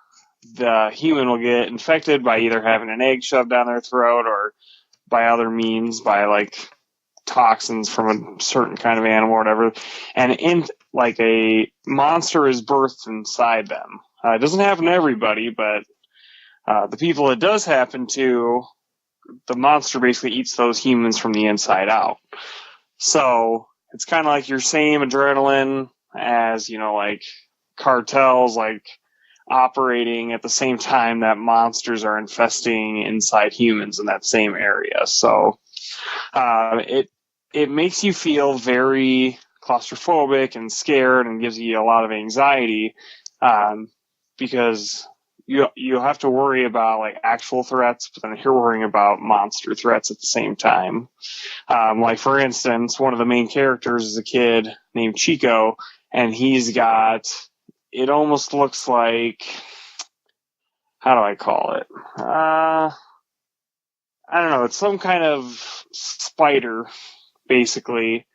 the human will get infected by either having an egg shoved down their throat or by other means, by like toxins from a certain kind of animal or whatever. And like a monster is birthed inside them. It doesn't happen to everybody, but the people it does happen to, the monster basically eats those humans from the inside out. So it's kind of like your same adrenaline as, like cartels, like operating at the same time that monsters are infesting inside humans in that same area. So it makes you feel very claustrophobic and scared and gives you a lot of anxiety because you have to worry about like actual threats, but then you're worrying about monster threats at the same time. Like for instance, one of the main characters is a kid named Chico, and he's got, it almost looks like, how do I call it? I don't know. It's some kind of spider, basically.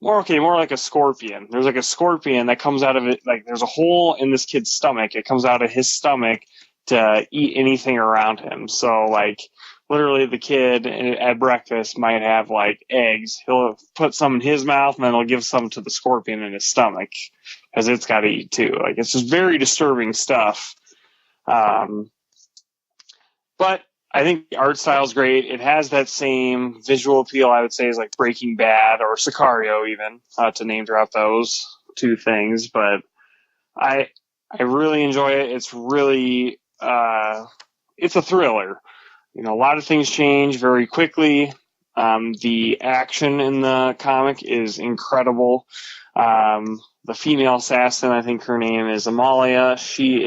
More like a scorpion. There's like a scorpion that comes out of it. Like there's a hole in this kid's stomach. It comes out of his stomach to eat anything around him. So like literally the kid at breakfast might have like eggs. He'll put some in his mouth and then he'll give some to the scorpion in his stomach because it's got to eat too. Like it's just very disturbing stuff. But I think the art style is great. It has that same visual appeal, I would say, as like Breaking Bad or Sicario, even to name drop those two things. But I really enjoy it. It's really it's a thriller. A lot of things change very quickly. The action in the comic is incredible. The female assassin, I think her name is Amalia. She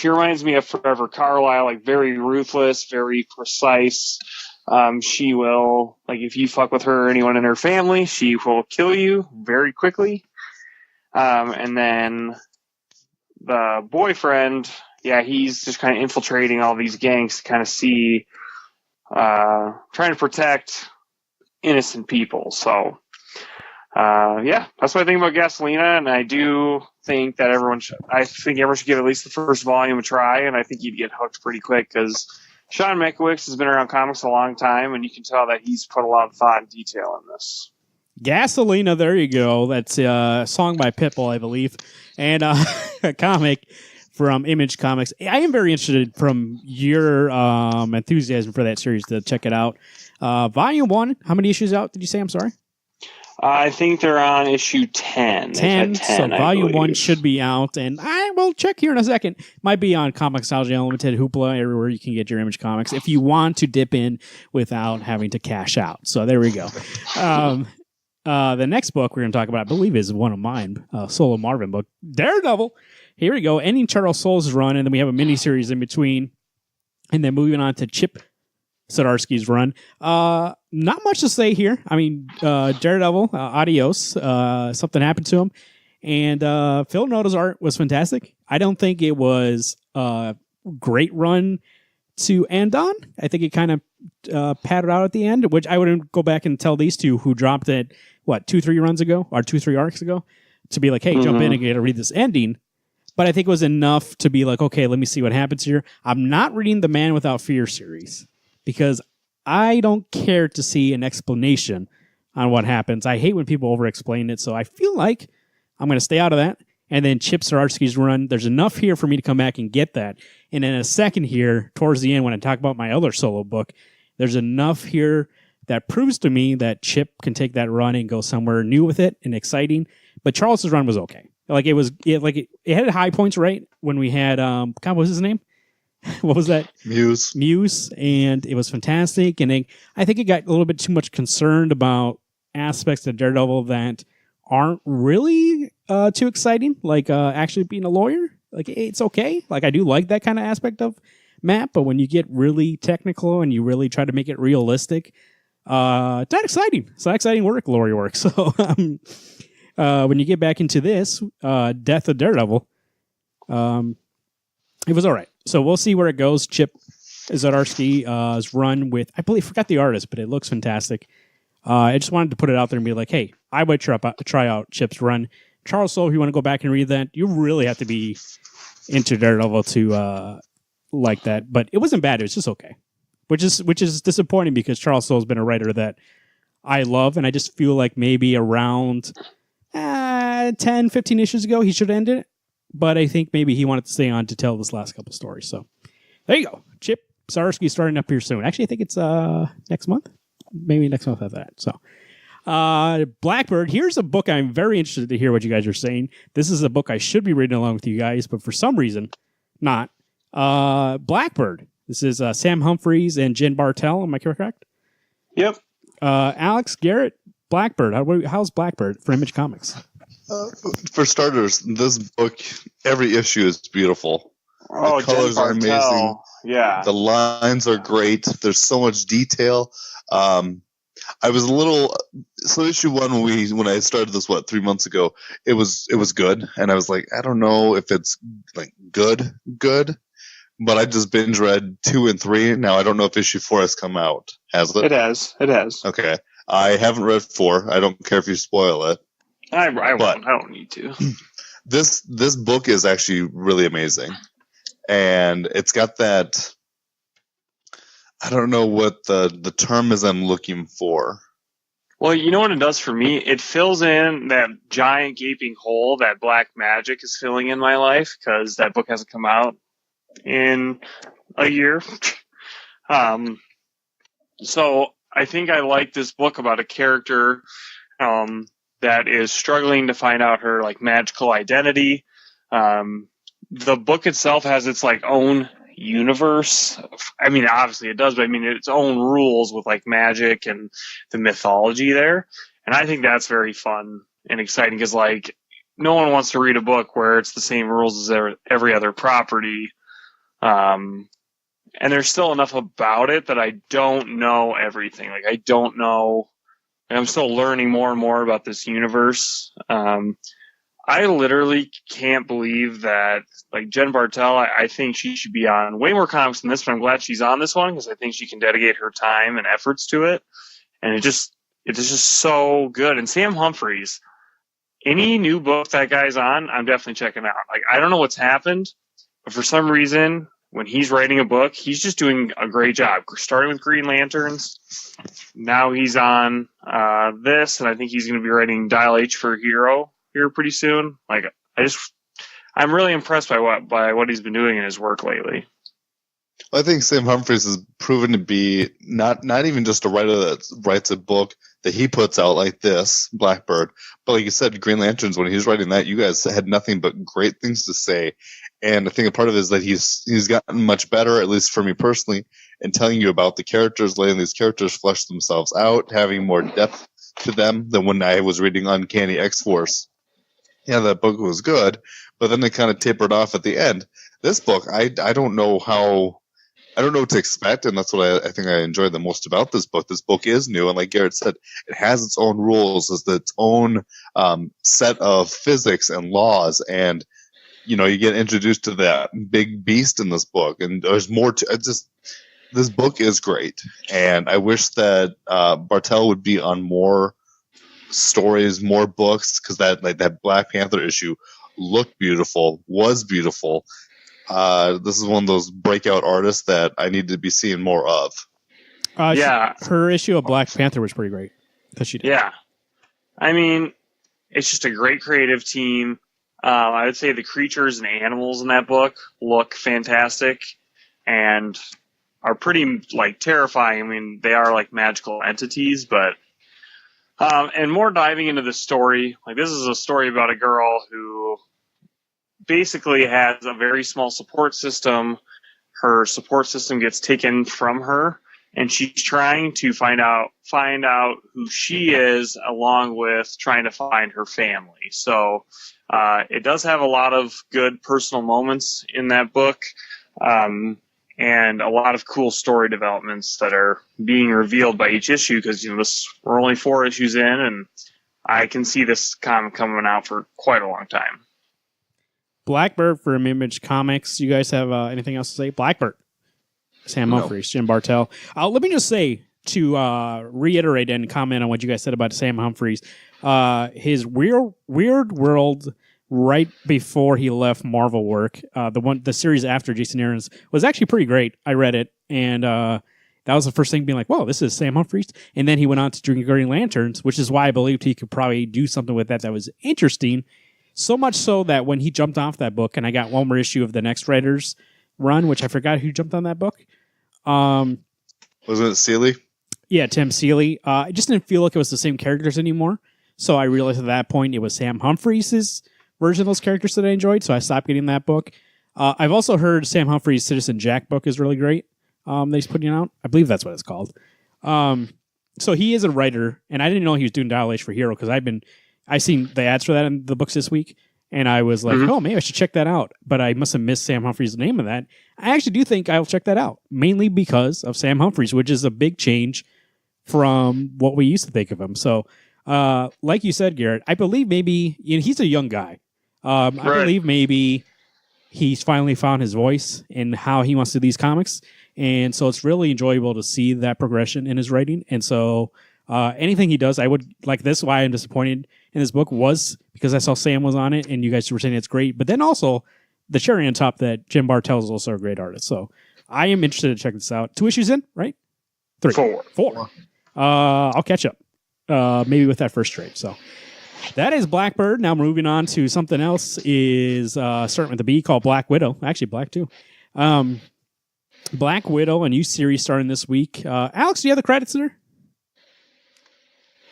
reminds me of Forever Carlyle, like very ruthless, very precise. She will, like if you fuck with her or anyone in her family, she will kill you very quickly. And then the boyfriend, he's just kind of infiltrating all these gangs to kind of see, trying to protect innocent people. So, that's what I think about Gasolina, and I do think that everyone should give at least the first volume a try, and I think you'd get hooked pretty quick because Sean Mickowicz has been around comics a long time, and you can tell that he's put a lot of thought and detail in this. Gasolina, there you go. That's a song by Pitbull, I believe, and a comic from Image Comics. I am very interested from your enthusiasm for that series to check it out. Volume 1, how many issues out did you say? I'm sorry. I think they're on issue 10. 10, so volume 1 should be out, and I will check here in a second. Might be on Comixology Unlimited, Hoopla, everywhere you can get your Image Comics if you want to dip in without having to cash out. So there we go. The next book we're going to talk about, I believe, is one of mine, Solo Marvin book, Daredevil. Here we go, ending Charles Soule's run, and then we have a miniseries in between, and then moving on to Chip Zdarsky's run. Not much to say here. I mean, Daredevil, adios. Something happened to him. And Phil Nota's art was fantastic. I don't think it was a great run to end on. I think it kind of padded out at the end, which I wouldn't go back and tell these two who dropped it, 2-3 runs ago, or 2-3 arcs ago, to be like, hey, jump in and get to read this ending. But I think it was enough to be like, okay, let me see what happens here. I'm not reading the Man Without Fear series, because I don't care to see an explanation on what happens. I hate when people over-explain it, so I feel like I'm going to stay out of that. And then Chip Zdarsky's run, there's enough here for me to come back and get that. And in a second here, towards the end, when I talk about my other solo book, there's enough here that proves to me that Chip can take that run and go somewhere new with it and exciting. But Charles's run was okay. Like it had high points, right? When we had what was his name? What was that? Muse, and it was fantastic. And I think it got a little bit too much concerned about aspects of Daredevil that aren't really too exciting, like actually being a lawyer. Like it's okay. Like I do like that kind of aspect of Matt, but when you get really technical and you really try to make it realistic, it's not exciting. It's not exciting work, lawyer work. So when you get back into this, Death of Daredevil, it was all right. So we'll see where it goes. Chip Zdarsky is run with, I forgot the artist, but it looks fantastic. I just wanted to put it out there and be like, hey, I would try out Chip's run. Charles Soule, if you want to go back and read that, you really have to be into Daredevil to like that. But it wasn't bad. It was just okay. Which is disappointing because Charles Soule's been a writer that I love, and I just feel like maybe around 10, 15 issues ago, he should have ended it. But I think maybe he wanted to stay on to tell this last couple stories. So there you go. Chip Zdarsky starting up here soon. Actually, I think it's next month. Maybe next month after that. So Blackbird, here's a book I'm very interested to hear what you guys are saying. This is a book I should be reading along with you guys, but for some reason, not. Blackbird. This is Sam Humphries and Jen Bartel. Am I correct? Yep. Alex, Garrett, Blackbird. How's Blackbird for Image Comics? For starters, this book, every issue is beautiful. Oh, the colors are amazing. Yeah. The lines are great. There's so much detail. I was a little issue one when I started this 3 months ago, it was good, and I was like, I don't know if it's like good, but I just binge read 2 and 3. Now I don't know if issue 4 has come out. Has it? It has. Okay, I haven't read 4. I don't care if you spoil it. I won't. I don't need to. This book is actually really amazing, and it's got that. I don't know what the term is I'm looking for. Well, you know what it does for me? It fills in that giant gaping hole that Black Magic is filling in my life because that book hasn't come out in a year. So I think I like this book about a character that is struggling to find out her magical identity. The book itself has its own universe. I mean, obviously it does, but its own rules with magic and the mythology there. And I think that's very fun and exciting because no one wants to read a book where it's the same rules as every other property. And there's still enough about it that I don't know everything. I don't know. I'm still learning more and more about this universe. I literally can't believe that, Jen Bartel, I think she should be on way more comics than this, but I'm glad she's on this one because I think she can dedicate her time and efforts to it. And it's just so good. And Sam Humphries, any new book that guy's on, I'm definitely checking out. I don't know what's happened, but for some reason, when he's writing a book, he's just doing a great job. Starting with Green Lanterns, now he's on this, and I think he's going to be writing Dial H for Hero here pretty soon. I'm really impressed by what he's been doing in his work lately. I think Sam Humphries has proven to be not even just a writer that writes a book that he puts out like this, Blackbird, but like you said, Green Lanterns, when he was writing that, you guys had nothing but great things to say. And I think a part of it is that he's gotten much better, at least for me personally, in telling you about the characters, letting these characters flesh themselves out, having more depth to them than when I was reading Uncanny X-Force. Yeah, that book was good, but then it kind of tapered off at the end. This book, I don't know what to expect, and that's what I think I enjoyed the most about this book. This book is new, and like Garrett said, it has its own rules, its own set of physics and laws, and you get introduced to that big beast in this book, and there's more to it. This book is great, and I wish that Bartel would be on more stories, more books, because that Black Panther issue looked beautiful, was beautiful. This is one of those breakout artists that I need to be seeing more of. Her issue of Black Panther was pretty great. She did. Yeah. It's just a great creative team. I would say the creatures and animals in that book look fantastic. And are pretty like terrifying. I mean, they are like magical entities, but and more diving into the story. Like this is a story about a girl who basically has a very small support system. Her support system gets taken from her, and she's trying to find out who she is, along with trying to find her family. So it does have a lot of good personal moments in that book, and a lot of cool story developments that are being revealed by each issue. Because we're only 4 issues in, and I can see this comic coming out for quite a long time. Blackbird from Image Comics. You guys have anything else to say? Blackbird. Sam Humphries, Jim Bartel. Let me just say, to reiterate and comment on what you guys said about Sam Humphries, his Weird World right before he left Marvel work, the series after Jason Aaron's, was actually pretty great. I read it, and that was the first thing being like, whoa, this is Sam Humphries. And then he went on to Green Lanterns, which is why I believed he could probably do something with that was interesting. So much so that when he jumped off that book, and I got one more issue of the Next Writers run, which I forgot who jumped on that book. Wasn't it Seeley? Yeah, Tim Seeley. I just didn't feel like it was the same characters anymore. So I realized at that point it was Sam Humphries' version of those characters that I enjoyed. So I stopped getting that book. I've also heard Sam Humphries' Citizen Jack book is really great. That he's putting out. I believe that's what it's called. So he is a writer, and I didn't know he was doing Dial H for Hero because I seen the ads for that in the books this week, and I was like, oh, maybe I should check that out. But I must have missed Sam Humphries' name of that. I actually do think I'll check that out, mainly because of Sam Humphries, which is a big change from what we used to think of him. So, like you said, Garrett, I believe maybe he's a young guy. I believe maybe he's finally found his voice in how he wants to do these comics. And so it's really enjoyable to see that progression in his writing. And so anything he does, I would like this. Why I'm disappointed in this book was because I saw Sam was on it and you guys were saying it's great. But then also the cherry on top that Jim Bartel is also a great artist. So I am interested to check this out. 2 issues in, right? 3. 4. I'll catch up maybe with that first trade. So that is Blackbird. Now moving on to something else is starting with the B called Black Widow. Actually, Black too. Black Widow, a new series starting this week. Alex, do you have the credits there?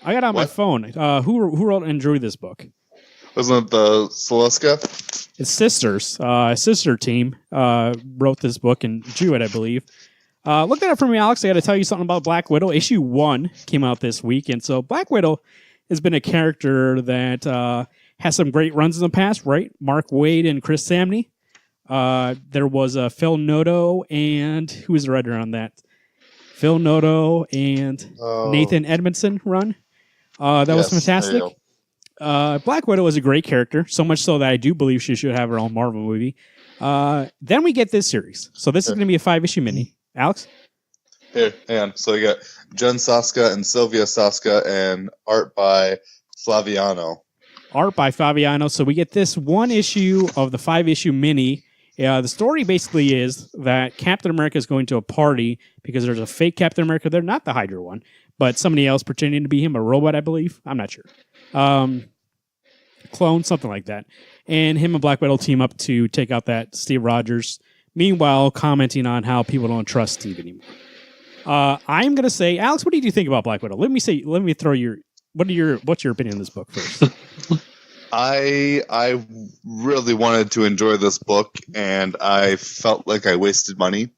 I got it on my phone. Who wrote and drew this book? Wasn't it the Celestica? It's sisters. A sister team wrote this book and drew it, I believe. Look that up for me, Alex. I got to tell you something about Black Widow. Issue 1 came out this week, and so Black Widow has been a character that has some great runs in the past, right? Mark Waid and Chris Samney. There was Phil Noto and who was the writer on that? Phil Noto and Nathan Edmondson run. That was fantastic. Black Widow was a great character, so much so that I do believe she should have her own Marvel movie. Then we get this series. So this is going to be a 5-issue mini. Alex? Here, hang on. So you got Jen Saska and Sylvia Saska and art by Flaviano. Art by Fabiano. So we get this 1 issue of the 5-issue mini. The story basically is that Captain America is going to a party because there's a fake Captain America there, not the Hydra one, but somebody else pretending to be him, a robot, I believe. I'm not sure. Clone, something like that. And him and Black Widow team up to take out that Steve Rogers. Meanwhile, commenting on how people don't trust Steve anymore. I'm going to say, Alex, what did you think about Black Widow? Let me throw what's your opinion on this book first? I really wanted to enjoy this book, and I felt like I wasted money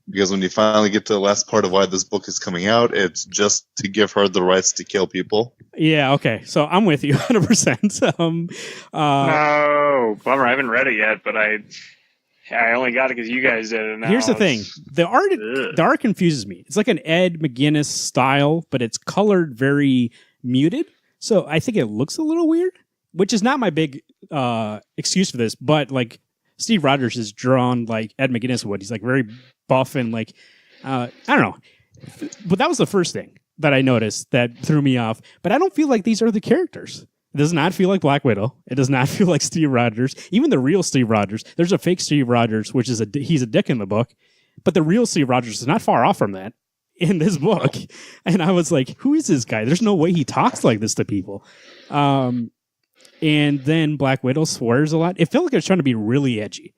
because when you finally get to the last part of why this book is coming out, it's just to give her the rights to kill people. Yeah, okay. So I'm with you 100%. No, bummer. I haven't read it yet, but I only got it because you guys did it. Now here's the thing. The art confuses me. It's like an Ed McGuinness style, but it's colored very muted. So I think it looks a little weird, which is not my big excuse for this, but like Steve Rogers is drawn like Ed McGuinness would. He's like very buff and like, I don't know. But that was the first thing that I noticed that threw me off. But I don't feel like these are the characters. It does not feel like Black Widow. It does not feel like Steve Rogers. Even the real Steve Rogers. There's a fake Steve Rogers, which is he's a dick in the book. But the real Steve Rogers is not far off from that in this book. And I was like, who is this guy? There's no way he talks like this to people. And then Black Widow swears a lot. It felt like it was trying to be really edgy.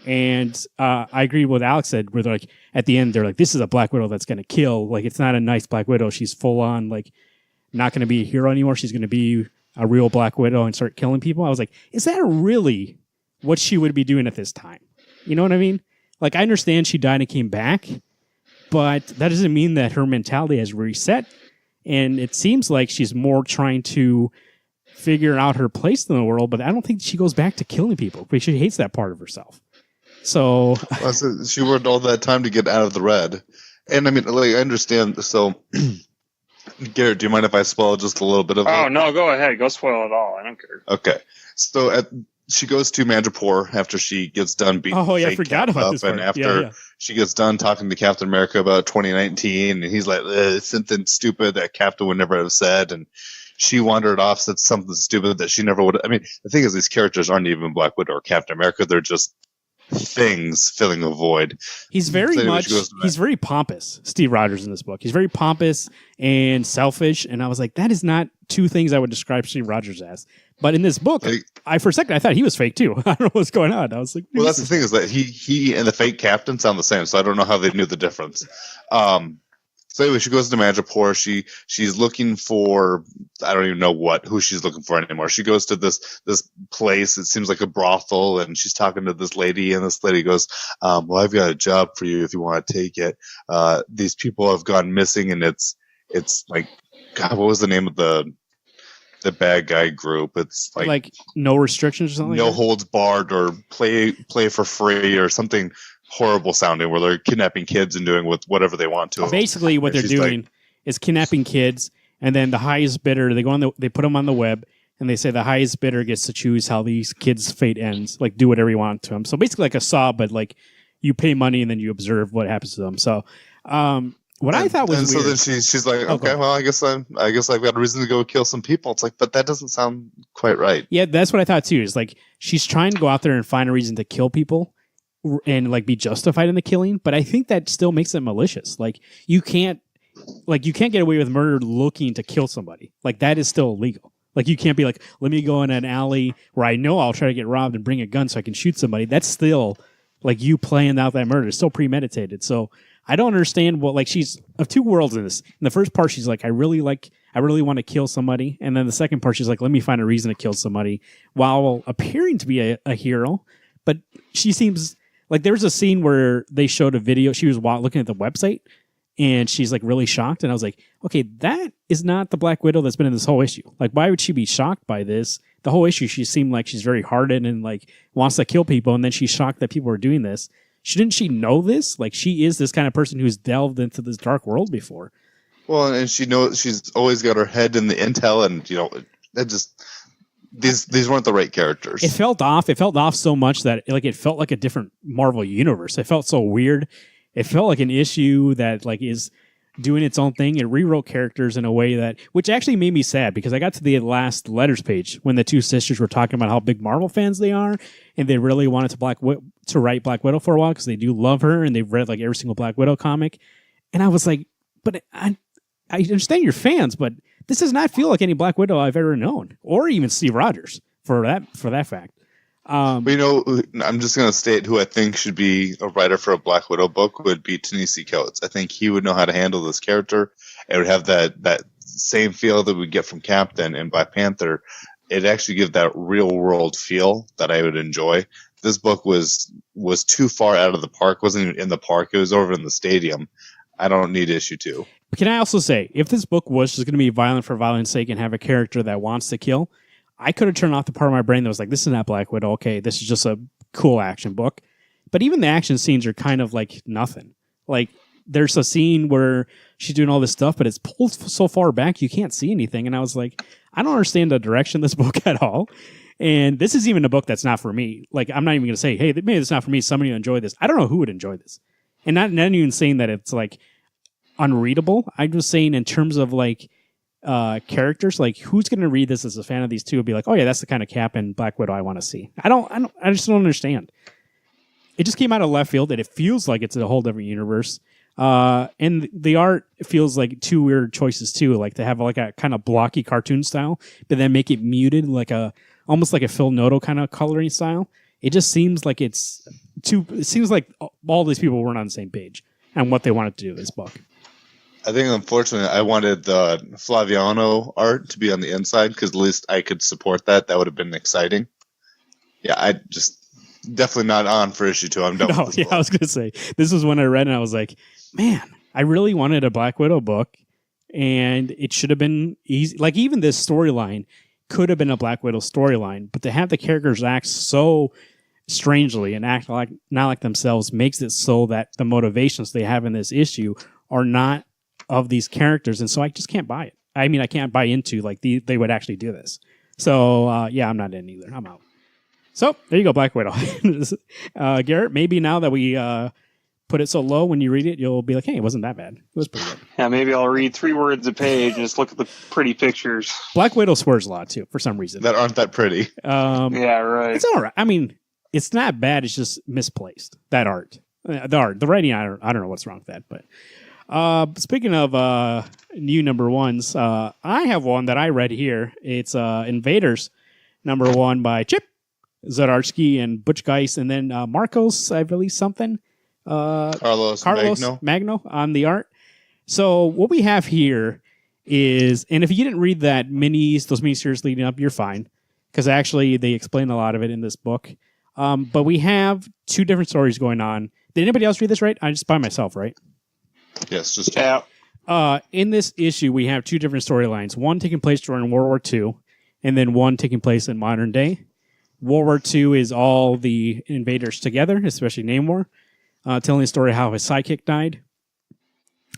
And I agree with what Alex said, where they're like, at the end, they're like, this is a Black Widow that's going to kill. Like, it's not a nice Black Widow. She's full on, like, not going to be a hero anymore. She's going to be a real Black Widow and start killing people. I was like, is that really what she would be doing at this time? You know what I mean? Like, I understand she died and came back, but that doesn't mean that her mentality has reset. And it seems like she's more trying to figure out her place in the world, but I don't think she goes back to killing people because she hates that part of herself. So she worked all that time to get out of the red. And I mean, like, I understand. So, Garrett, do you mind if I spoil just a little bit of it? Oh, no, go ahead. Go spoil it all. I don't care. Okay. So she goes to Mandrapore after she gets done beating I forgot about this part. And after she gets done talking to Captain America about 2019, and he's like, it's something stupid that Captain would never have said. And she wandered off, said something stupid that she never would. I mean, the thing is, these characters aren't even Black Widow or Captain America. They're just things filling a void. He's very he's very pompous, Steve Rogers, in this book. He's very pompous and selfish, and I was like, that is not two things I would describe Steve Rogers as. But in this book, for a second I thought he was fake too. I don't know what's going on. I was like, well, that's the thing, is that he and the fake captain sound the same, so I don't know how they knew the difference. So anyway, she goes to Mandrapore. She's looking for, I don't even know who she's looking for anymore. She goes to this place. It seems like a brothel, and she's talking to this lady, and this lady goes, well, I've got a job for you if you want to take it. These people have gone missing, and it's like, God, what was the name of the bad guy group? It's like No Restrictions or something. No Holds Barred, or play for free, or something horrible sounding, where they're kidnapping kids and doing with whatever they want to. Basically, what they're doing is kidnapping kids, and then the highest bidder, they put them on the web, and they say the highest bidder gets to choose how these kids' fate ends. Like, do whatever you want to them. So basically, like a Saw, but like you pay money and then you observe what happens to them. So I thought was weird. So then she's like, okay, well, I guess I've got a reason to go kill some people. It's like, but that doesn't sound quite right. Yeah, that's what I thought too. Is like she's trying to go out there and find a reason to kill people and like be justified in the killing, but I think that still makes it malicious. Like you can't get away with murder looking to kill somebody. Like that is still illegal. Like you can't be like, let me go in an alley where I know I'll try to get robbed and bring a gun so I can shoot somebody. That's still like you playing out that murder. It's still premeditated. So I don't understand what, like, she's of two worlds in this. In the first part, she's like, I really want to kill somebody. And then the second part, she's like, let me find a reason to kill somebody, while appearing to be a hero. But she seems like, there's a scene where they showed a video. She was looking at the website, and she's like really shocked. And I was like, okay, that is not the Black Widow that's been in this whole issue. Like, why would she be shocked by this? The whole issue, she seemed like she's very hardened and like wants to kill people. And then she's shocked that people are doing this. Shouldn't she know this? Like, she is this kind of person who's delved into this dark world before. Well, and she knows, she's always got her head in the intel, and that just, these weren't the right characters. It felt off. It felt off so much that it felt like a different Marvel universe. It felt so weird. It felt like an issue that like is doing its own thing. It rewrote characters in a way that, which actually made me sad, because I got to the last letters page when the two sisters were talking about how big Marvel fans they are, and they really wanted to write Black Widow for a while because they do love her and they've read like every single Black Widow comic. And I was like, but I understand you're fans, but this does not feel like any Black Widow I've ever known, or even Steve Rogers for that fact. But I'm just going to state who I think should be a writer for a Black Widow book would be Ta-Nehisi Coates. I think he would know how to handle this character. It would have that same feel that we get from Captain and Black Panther. It actually gives that real world feel that I would enjoy. This book was too far out of the park. Wasn't even in the park. It was over in the stadium. I don't need issue 2. But can I also say, if this book was just going to be violent for violence sake and have a character that wants to kill, I could have turned off the part of my brain that was like, this is not Black Widow. Okay, this is just a cool action book. But even the action scenes are kind of like nothing. Like, there's a scene where she's doing all this stuff, but it's pulled so far back you can't see anything. And I was like, I don't understand the direction of this book at all. And this is even a book that's not for me. Like, I'm not even going to say, hey, maybe it's not for me. Somebody will enjoy this. I don't know who would enjoy this. And not even saying that it's like unreadable. I'm just saying in terms of like characters, like who's going to read this as a fan of these two and be like, oh yeah, that's the kind of Cap and Black Widow I want to see. I just don't understand. It just came out of left field, and it feels like it's a whole different universe. And the art feels like two weird choices too, like to have like a kind of blocky cartoon style, but then make it muted, like almost like a Phil Noto kind of coloring style. it just seems like it seems like all these people weren't on the same page on what they wanted to do with this book. I think, unfortunately, I wanted the Flaviano art to be on the inside because at least I could support that. That would have been exciting. Yeah, I just definitely not on for issue 2. I'm done with this book. I was going to say, this was when I read and I was like, man, I really wanted a Black Widow book, and it should have been easy. Like, even this storyline could have been a Black Widow storyline, but to have the characters act so strangely and act like not like themselves makes it so that the motivations they have in this issue are not of these characters, and so I just can't buy it. I mean, I can't buy into like they would actually do this. So yeah, I'm not in either. I'm out. So there you go, Black Widow. Garrett, maybe now that we put it so low, when you read it, you'll be like, hey, it wasn't that bad. It was pretty good. Yeah, maybe I'll read 3 words a page and just look at the pretty pictures. Black Widow swears a lot too, for some reason. That aren't that pretty. Yeah, right. It's all right. I mean, it's not bad. It's just misplaced. That art, the writing. I don't know what's wrong with that. But speaking of new number ones, I have one that I read here. It's Invaders number 1 by Chip Zdarsky and Butch Geist, and then Marcos, I believe something. Carlos Magno on the art. So what we have here is, and if you didn't read those miniseries leading up, you're fine, because actually they explain a lot of it in this book. But we have 2 different stories going on. Did anybody else read this right? I just by myself, right? Yes, just Yeah. In this issue, we have 2 different storylines. One taking place during World War II, and then one taking place in modern day. World War II is all the invaders together, especially Namor, telling the story of how his sidekick died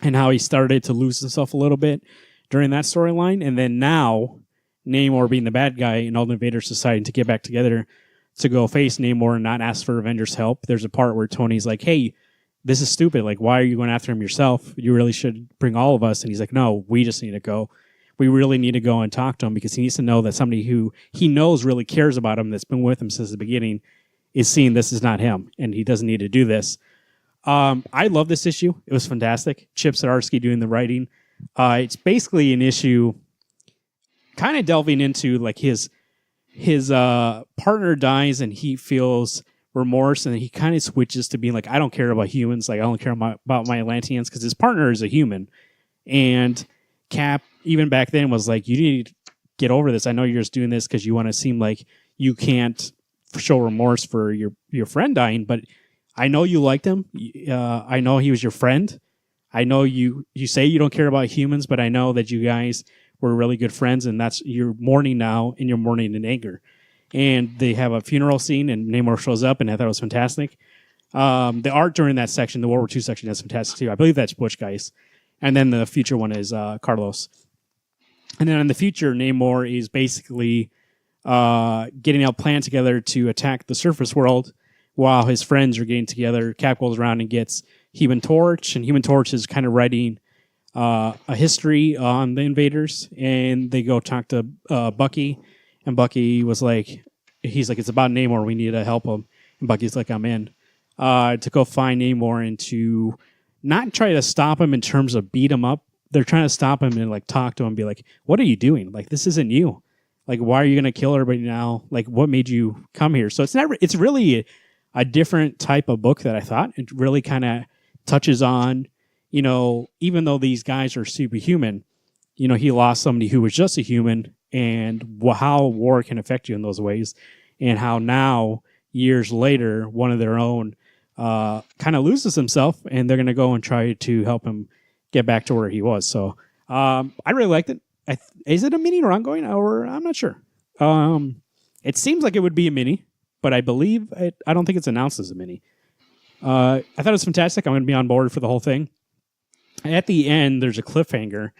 and how he started to lose himself a little bit during that storyline. And then now, Namor being the bad guy and all the invaders deciding to get back together to go face Namor and not ask for Avengers' help. There's a part where Tony's like, hey, this is stupid. Like, why are you going after him yourself? You really should bring all of us. And he's like, no, we just need to go. We really need to go and talk to him because he needs to know that somebody who he knows really cares about him, that's been with him since the beginning, is seeing this is not him, and he doesn't need to do this. I love this issue. It was fantastic. Chip Zdarsky doing the writing. It's basically an issue kind of delving into like his partner dies and he feels remorse, and he kind of switches to being like, I don't care about humans. Like, I don't care about my Atlanteans, because his partner is a human. And Cap, even back then, was like, you need to get over this. I know you're just doing this because you want to seem like you can't show remorse for your friend dying, but I know you liked him. I know he was your friend. I know you say you don't care about humans, but I know that you guys were really good friends, and that's you're mourning now, and you're mourning in anger. And they have a funeral scene, and Namor shows up, and I thought it was fantastic. The art during that section, the World War II section, is fantastic too. I believe that's Butch Geist. And then the future one is Carlos. And then in the future, Namor is basically getting a plan together to attack the surface world while his friends are getting together. Cap goes around and gets Human Torch, and Human Torch is kind of writing a history on the invaders, and they go talk to Bucky, and Bucky was like, he's like, it's about Namor, we need to help him. And Bucky's like, I'm in. To go find Namor and to not try to stop him in terms of beat him up. They're trying to stop him and like talk to him and be like, what are you doing? Like, this isn't you. Like, why are you going to kill everybody now? Like, what made you come here? So it's really a different type of book that I thought. It really kind of touches on, you know, even though these guys are superhuman, you know, he lost somebody who was just a human, and how war can affect you in those ways, and how now, years later, one of their own kind of loses himself, and they're going to go and try to help him get back to where he was. So I really liked it. Is it a mini or ongoing? Or I'm not sure. It seems like it would be a mini, but I believe I don't think it's announced as a mini. I thought it was fantastic. I'm going to be on board for the whole thing. At the end, there's a cliffhanger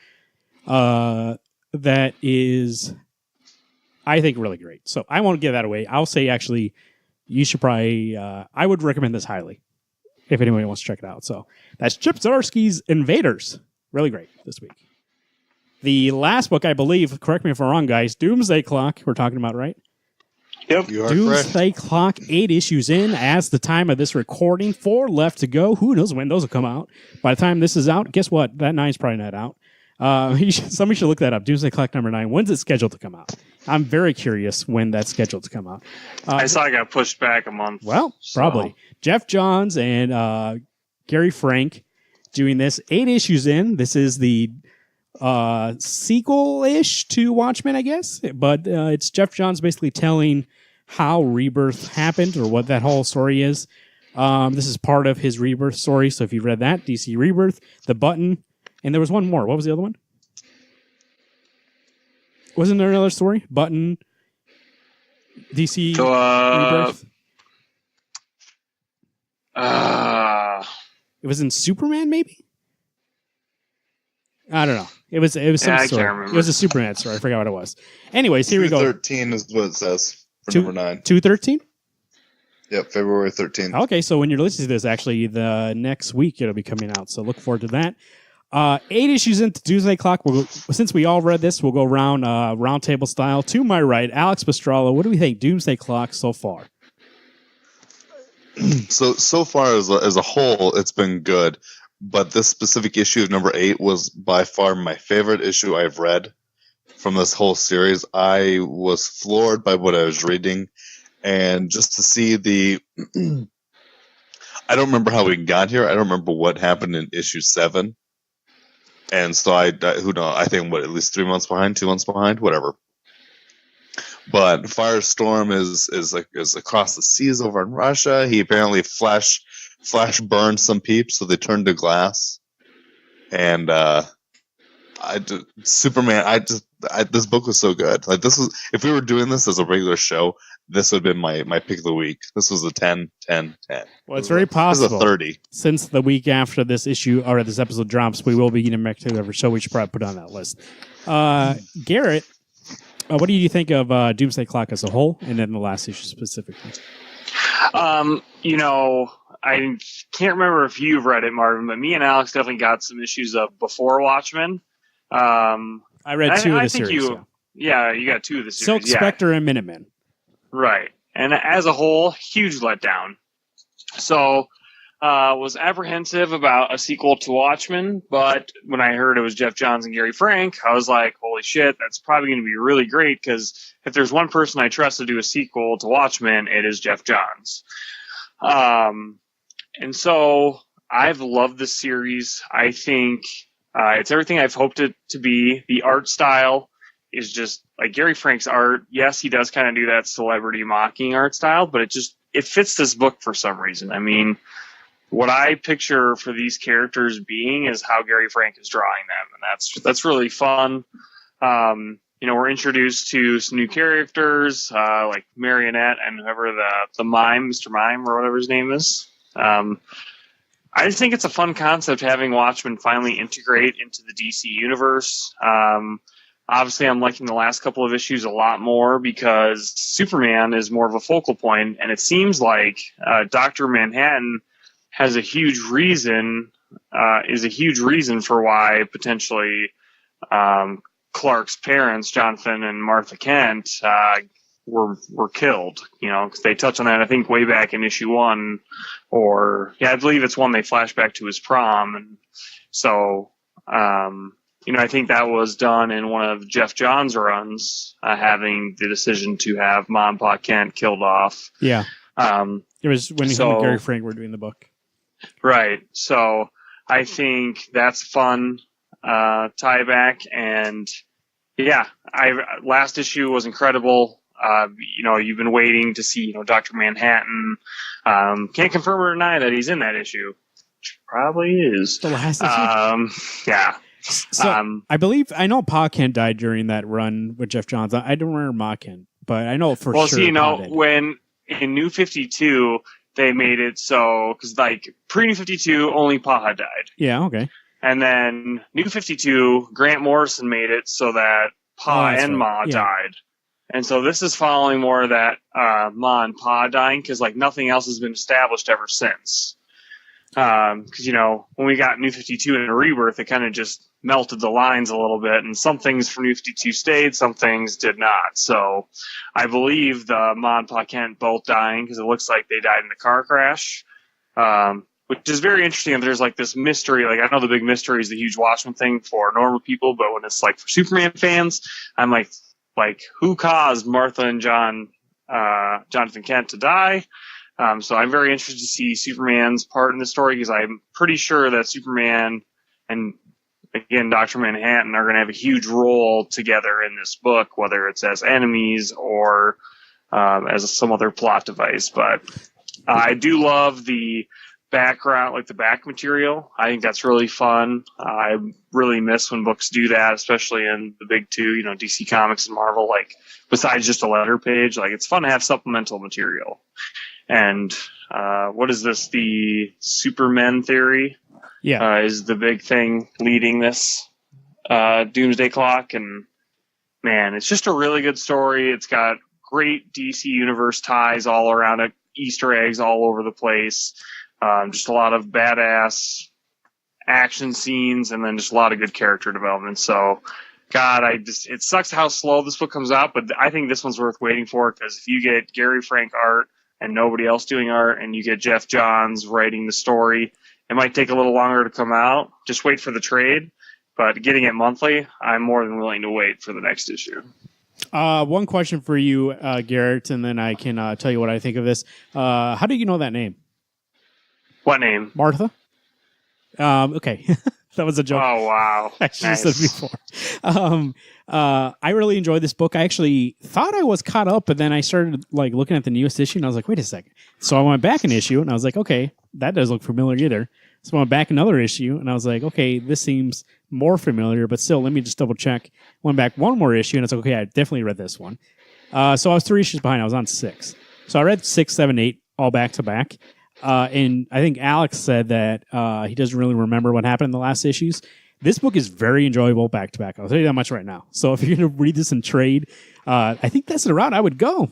that is, I think, really great. So I won't give that away. I'll say, actually, you should probably, I would recommend this highly if anybody wants to check it out. So that's Chip Zdarsky's Invaders. Really great this week. The last book, I believe, correct me if I'm wrong, guys, Doomsday Clock, we're talking about, right? Yep. You are Doomsday Clock, 8 issues in as the time of this recording, 4 left to go. Who knows when those will come out? By the time this is out, guess what? That 9's probably not out. Somebody should look that up. Doomsday Clock number 9. When's it scheduled to come out? I'm very curious when that's scheduled to come out. I saw it got pushed back a month. Well, so. probably. Jeff Johns and Gary Frank doing this. 8 issues in. This is the sequel-ish to Watchmen, I guess. But it's Jeff Johns basically telling how Rebirth happened or what that whole story is. This is part of his Rebirth story. So if you've read that, DC Rebirth, The Button, and there was one more. What was the other one? Wasn't there another story? Button, DC Rebirth. It was in Superman, maybe. I don't know. It was some story. It was a Superman story. I forgot what it was. Anyways, here we go. 213 is what it says for number 9. 213. Yep, February 13th. Okay, so when you're listening to this, actually, the next week it'll be coming out. So look forward to that. 8 issues into Doomsday Clock. Since we all read this, we'll go round table style. To my right, Alex Pastrana. What do we think Doomsday Clock so far? So far as a whole, it's been good. But this specific issue of number 8 was by far my favorite issue I've read from this whole series. I was floored by what I was reading, and just to see the. I don't remember how we got here. I don't remember what happened in issue 7. And so who knows? I think at least 3 months behind, 2 months behind, whatever. But Firestorm is across the seas over in Russia. He apparently flash burned some peeps, so they turned to glass. And Superman. This book was so good. Like if we were doing this as a regular show, this would have been my pick of the week. This was a 10, 10, 10. Well, it's very possible. This is a 30. Since the week after this issue or this episode drops, we will be getting back to every show. We should probably put on that list. Garrett, what do you think of Doomsday Clock as a whole, and then the last issue specifically? I can't remember if you've read it, Marvin, but me and Alex definitely got some issues of before Watchmen. I read 2 of the series. Yeah, you got 2 of the series. Silk Spectre and Minutemen. Right. And as a whole, huge letdown. So, was apprehensive about a sequel to Watchmen, but when I heard it was Jeff Johns and Gary Frank, I was like, holy shit, that's probably going to be really great, because if there's one person I trust to do a sequel to Watchmen, it is Jeff Johns. And so, I've loved this series. I think it's everything I've hoped it to be. The art style is just like Gary Frank's art. Yes, he does kind of do that celebrity mocking art style, but it fits this book for some reason. I mean, what I picture for these characters being is how Gary Frank is drawing them, and that's really fun. We're introduced to some new characters like Marionette and whoever the mime, Mr. Mime or whatever his name is. I just think it's a fun concept having Watchmen finally integrate into the DC universe. Obviously, I'm liking the last couple of issues a lot more because Superman is more of a focal point, and it seems like Dr. Manhattan has a huge reason for why potentially Clark's parents, Jonathan and Martha Kent, were killed. Because they touch on that, I think, way back in issue 1, I believe it's one they flash back to his prom, and so. I think that was done in one of Jeff Johns' runs, having the decision to have Ma and Pa Kent killed off. Yeah. It was when him and Gary Frank were doing the book. Right. So I think that's fun tie back. And yeah, last issue was incredible. You've been waiting to see, Dr. Manhattan. Can't confirm or deny that he's in that issue. Which probably is. The last issue? Yeah. So I know Pa Kent died during that run with Jeff Johns. I don't remember Ma Kent, but I know for sure. When in New 52 they made it so because pre New 52 only Pa had died. Yeah, okay. And then New 52, Grant Morrison made it so that Pa and Ma died. And so this is following more of that Ma and Pa dying because nothing else has been established ever since. Because when we got New 52 in Rebirth, it kind of just melted the lines a little bit, and some things from New 52 stayed, some things did not. So I believe the Ma and Pa Kent both dying because it looks like they died in a car crash. which is very interesting. There's like this mystery. Like I know the big mystery is the huge Watchmen thing for normal people, but when it's like for Superman fans, I'm like who caused Martha and Jonathan Kent to die? So I'm very interested to see Superman's part in the story because I'm pretty sure that Superman and again Dr. Manhattan are going to have a huge role together in this book, whether it's as enemies or as some other plot device. But I do love the background, like the back material. I think that's really fun. I really miss when books do that, especially in the big two, you know, DC Comics and Marvel. Like besides just a letter page, like it's fun to have supplemental material. And what is this? The Superman theory, is the big thing leading this Doomsday Clock. And man, it's just a really good story. It's got great DC Universe ties all around it, Easter eggs all over the place. Just a lot of badass action scenes and then just a lot of good character development. So, God, it sucks how slow this book comes out, but I think this one's worth waiting for because if you get Gary Frank art and nobody else doing art and you get Jeff Johns writing the story, it might take a little longer to come out. Just wait for the trade. But getting it monthly, I'm more than willing to wait for the next issue. One question for you, Garrett, and then I can tell you what I think of this. How do you know that name? What name? Martha? Okay. That was a joke. Oh, wow. I should have said before. I really enjoyed this book. I actually thought I was caught up, but then I started like looking at the newest issue, and I was like, wait a second. So I went back an issue, and I was like, okay, that doesn't look familiar either. So I went back another issue, and I was like, okay, this seems more familiar, but still, let me just double check. Went back one more issue, and it's like, okay, I definitely read this one. So I was 3 issues behind. I was on 6. So I read 6, 7, 8 all back to back. And I think Alex said that he doesn't really remember what happened in the last issues. This book is very enjoyable back to back. I'll tell you that much right now. So if you're going to read this in trade, I think that's the route I would go.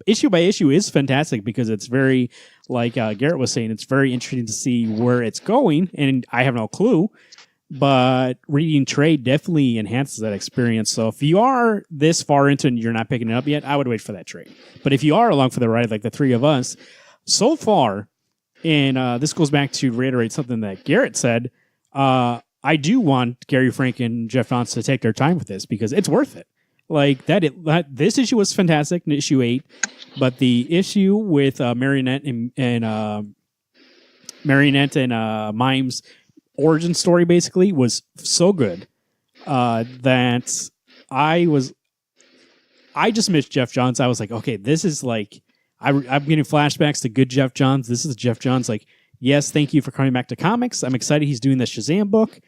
Issue by issue is fantastic because it's very, like Garrett was saying, it's very interesting to see where it's going. And I have no clue. But reading trade definitely enhances that experience. So if you are this far into it and you're not picking it up yet, I would wait for that trade. But if you are along for the ride, like the three of us, so far, and this goes back to reiterate something that Garrett said, I do want Gary Frank and Jeff Johns to take their time with this because it's worth it. Like this issue was fantastic, issue 8, but the issue with Marionette and Mime's origin story basically was so good that I just missed Jeff Johns. I was like, okay, this is like I'm getting flashbacks to good Jeff Johns. This is Jeff Johns. Like, yes, thank you for coming back to comics. I'm excited he's doing the Shazam book,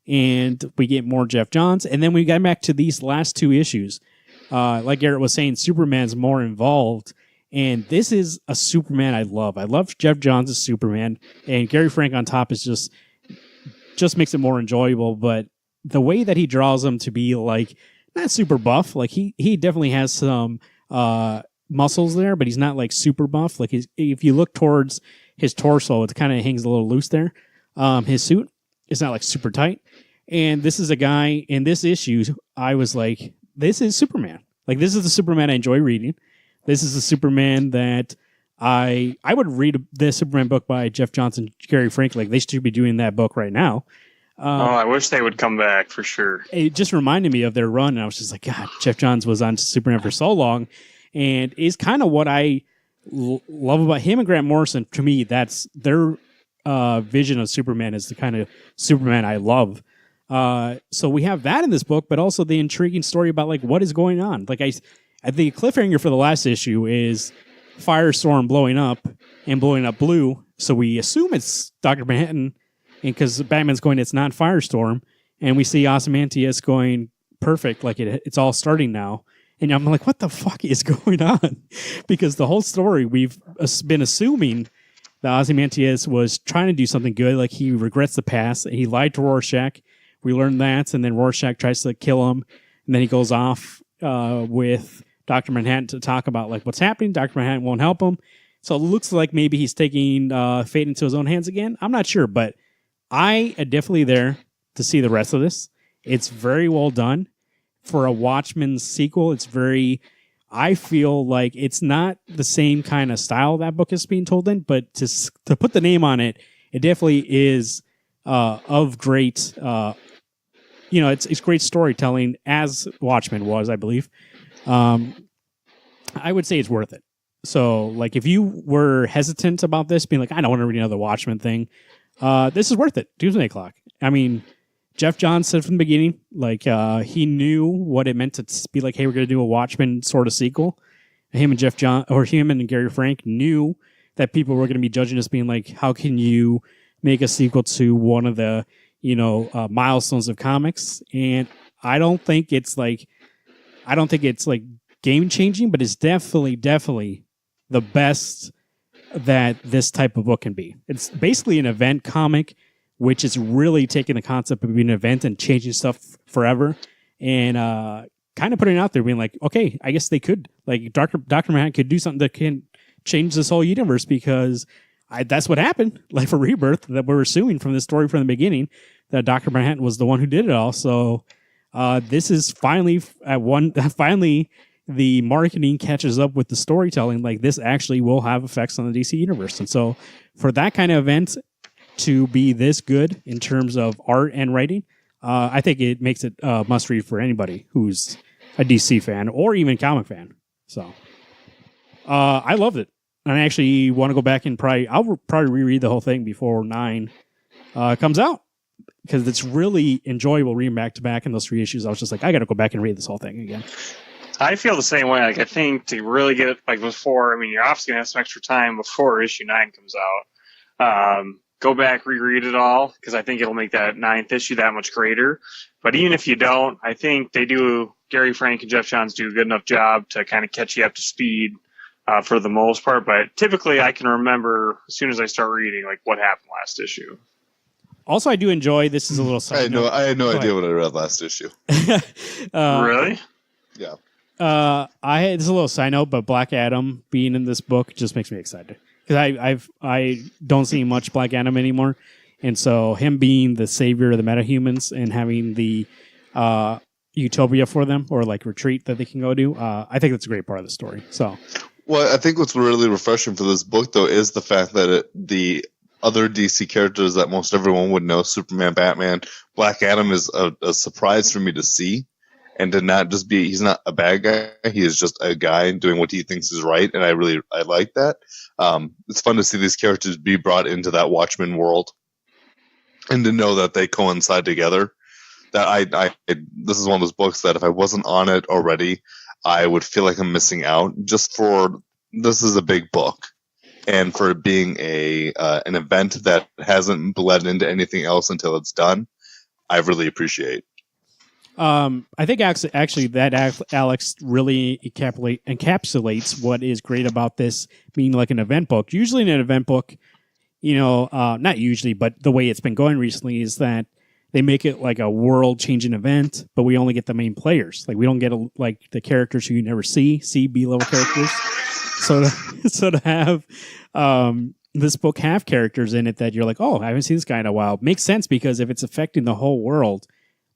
and we get more Jeff Johns. And then we got back to these last 2 issues. Like Garrett was saying, Superman's more involved, and this is a Superman I love. I love Jeff Johns as Superman, and Gary Frank on top is just makes it more enjoyable. But the way that he draws him to be like not super buff, like he definitely has some muscles there, but he's not like super buff. Like if you look towards his torso, it kind of hangs a little loose there. His suit is not like super tight. And this is a guy in this issue, I was like, this is Superman. Like this is the Superman I enjoy reading. This is the Superman that I would read the Superman book by Jeff Johns and Gary Frank. Like they should be doing that book right now. I wish they would come back for sure. It just reminded me of their run, and I was just like, God, Jeff Johns was on Superman for so long. And is kind of what I love about him and Grant Morrison. To me, that's their vision of Superman is the kind of Superman I love. So we have that in this book, but also the intriguing story about like what is going on. Like I think cliffhanger for the last issue is Firestorm blowing up and blowing up blue. So we assume it's Dr. Manhattan, and because Batman's going, it's not Firestorm, and we see Ozymandias going perfect, like it's all starting now. And I'm like, what the fuck is going on? Because the whole story, we've been assuming that Ozymandias was trying to do something good, like he regrets the past, and he lied to Rorschach. We learned that, and then Rorschach tries to kill him, and then he goes off with Dr. Manhattan to talk about like what's happening. Dr. Manhattan won't help him. So it looks like maybe he's taking fate into his own hands again. I'm not sure, but I am definitely there to see the rest of this. It's very well done. For a Watchmen sequel, I feel like it's not the same kind of style that book is being told in, but to put the name on it it definitely is of great. It's great storytelling, as Watchmen was, I believe. I would say it's worth it. So, like, if you were hesitant about this, being like, I don't want to read another Watchmen thing, this is worth it. Doomsday Clock. I mean, Jeff Johns said from the beginning, like, he knew what it meant to be like, hey, we're going to do a Watchmen sort of sequel. Him and Gary Frank knew that people were going to be judging us, being like, how can you make a sequel to one of the, milestones of comics? And I don't think it's like game changing, but it's definitely the best that this type of book can be. It's basically an event comic, which is really taking the concept of being an event and changing stuff forever, and kind of putting it out there, being like, okay, I guess they could, like, Dr. Manhattan could do something that can change this whole universe, because that's what happened. Like, for Rebirth, that we're assuming from the story from the beginning that Dr. Manhattan was the one who did it all. So this is finally the marketing catches up with the storytelling. Like, this actually will have effects on the DC universe. And so for that kind of event to be this good in terms of art and writing, I think it makes it must read for anybody who's a DC fan or even comic fan. So I loved it. And I actually want to go back and I'll probably reread the whole thing before 9 comes out, because it's really enjoyable reading back to back in those 3 issues. I was just like, I got to go back and read this whole thing again. I feel the same way. Like, I think to really get it, like, before, I mean, you're obviously going to have some extra time before issue 9 comes out. Go back, reread it all, because I think it'll make that 9th issue that much greater. But even if you don't, I think Gary Frank and Jeff Johns do a good enough job to kind of catch you up to speed for the most part. But typically I can remember as soon as I start reading, like, what happened last issue. Also, I do enjoy, this is a little side note. I had no idea what I read last issue. Really? Yeah. This is a little side note, but Black Adam being in this book just makes me excited, because I don't see much Black Adam anymore, and so him being the savior of the metahumans and having the utopia for them, or like retreat that they can go to, I think that's a great part of the story. So, well, I think what's really refreshing for this book, though, is the fact that the other DC characters that most everyone would know, Superman, Batman, Black Adam, is a surprise for me to see. And to not just be, he's not a bad guy. He is just a guy doing what he thinks is right. And I like that. It's fun to see these characters be brought into that Watchmen world, and to know that they coincide together. That this is one of those books that if I wasn't on it already, I would feel like I'm missing out. This is a big book, and for it being an event that hasn't bled into anything else until it's done, I really appreciate. I think actually that Alex really encapsulates what is great about this being like an event book. Usually in an event book, not usually, but the way it's been going recently is that they make it like a world-changing event, but we only get the main players. Like, we don't get like the characters who you never see B-level characters. So to have this book have characters in it that you're like, oh, I haven't seen this guy in a while, makes sense, because if it's affecting the whole world,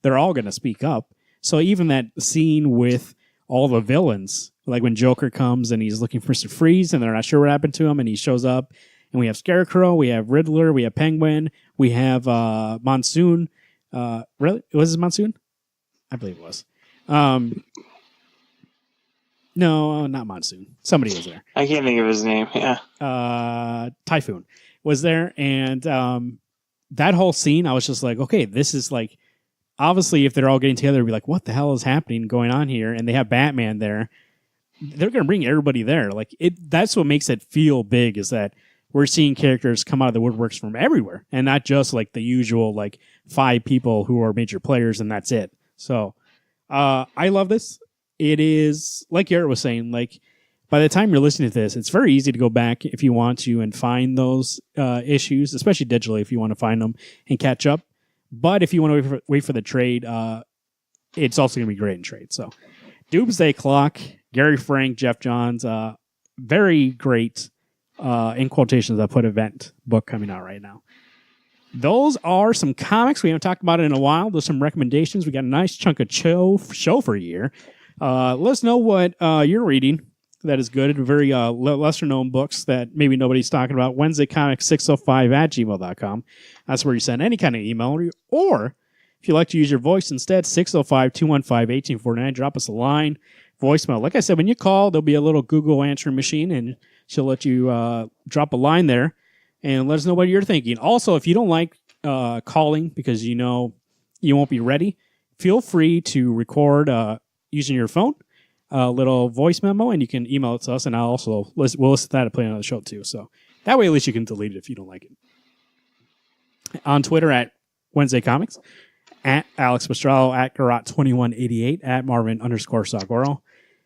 they're all going to speak up. So even that scene with all the villains, like when Joker comes and he's looking for Mr. Freeze and they're not sure what happened to him, and he shows up, and we have Scarecrow, we have Riddler, we have Penguin, we have Monsoon. Really? Was it Monsoon? I believe it was. No, not Monsoon. Somebody was there. I can't think of his name. Yeah. Typhoon was there. And that whole scene, I was just like, okay, this is like, obviously, if they're all getting together, it'd be like, what the hell is happening going on here? And they have Batman there. They're going to bring everybody there. Like, that's what makes it feel big, is that we're seeing characters come out of the woodworks from everywhere, and not just like the usual like 5 people who are major players and that's it. So I love this. It is, like Garrett was saying, like, by the time you're listening to this, it's very easy to go back if you want to and find those issues, especially digitally if you want to find them and catch up. But if you want to wait for the trade, it's also going to be great in trade. So, Doomsday Clock, Gary Frank, Jeff Johns, very great, in quotations, I put event book coming out right now. Those are some comics. We haven't talked about it in a while. There's some recommendations. We got a nice chunk of show for a year. Let us know what you're reading. that is good. Very lesser known books that maybe nobody's talking about. WednesdayComics605@gmail.com. That's where you send any kind of email. Or if you like to use your voice instead, 605-215-1849. Drop us a line, voicemail. Like I said, when you call, there'll be a little Google answering machine, and she'll let you drop a line there and let us know what you're thinking. Also, if you don't like calling because you know you won't be ready, feel free to record using your phone a little voice memo, and you can email it to us, and we'll list that and play it on the show too. So that way, at least you can delete it if you don't like it. On Twitter at Wednesday Comics, at Alex Mastrallo, at Garot2188, at Marvin_Sagoro,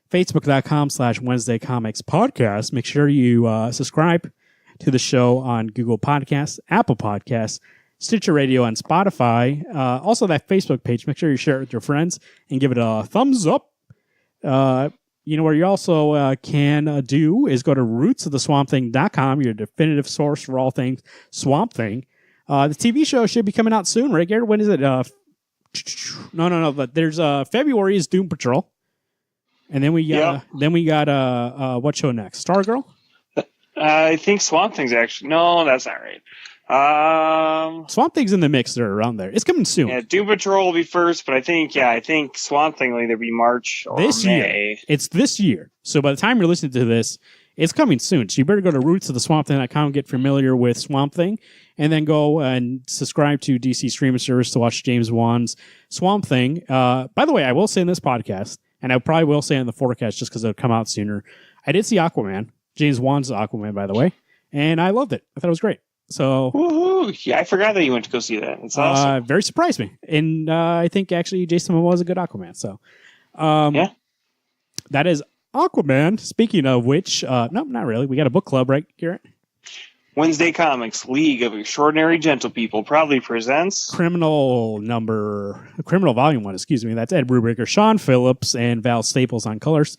Facebook.com/Wednesday Comics Podcast. Make sure you subscribe to the show on Google Podcasts, Apple Podcasts, Stitcher Radio, and Spotify. Also, that Facebook page, make sure you share it with your friends and give it a thumbs up. Where you also can do is go to rootsoftheswampthing.com, your definitive source for all things Swamp Thing. The TV show should be coming out soon, right, Garrett? When is it? No. But there's February is Doom Patrol, and then we got what show next? Stargirl. I think Swamp Thing's actually no, that's not right. Swamp Thing's in the mix there around there. It's coming soon. Yeah, Doom Patrol will be first, but I think Swamp Thing will either be March or this May. Year. It's this year. So by the time you're listening to this, it's coming soon. So you better go to rootsoftheswampthing.com, get familiar with Swamp Thing, and then go and subscribe to DC streaming service to watch James Wan's Swamp Thing. By the way, I will say in this podcast, and I probably will say in the forecast just because it'll come out sooner, I did see Aquaman, James Wan's Aquaman, by the way, and I loved it. I thought it was great. So, woohoo! Yeah, I forgot that you went to go see that. It's awesome. Very surprised me, and I think actually Jason Momoa is a good Aquaman. So, that is Aquaman. Speaking of which, no, not really. We got a book club, right, Garrett? Wednesday Comics League of Extraordinary Gentle People proudly presents Criminal Volume 1. Excuse me. That's Ed Brubaker, Sean Phillips, and Val Staples on colors.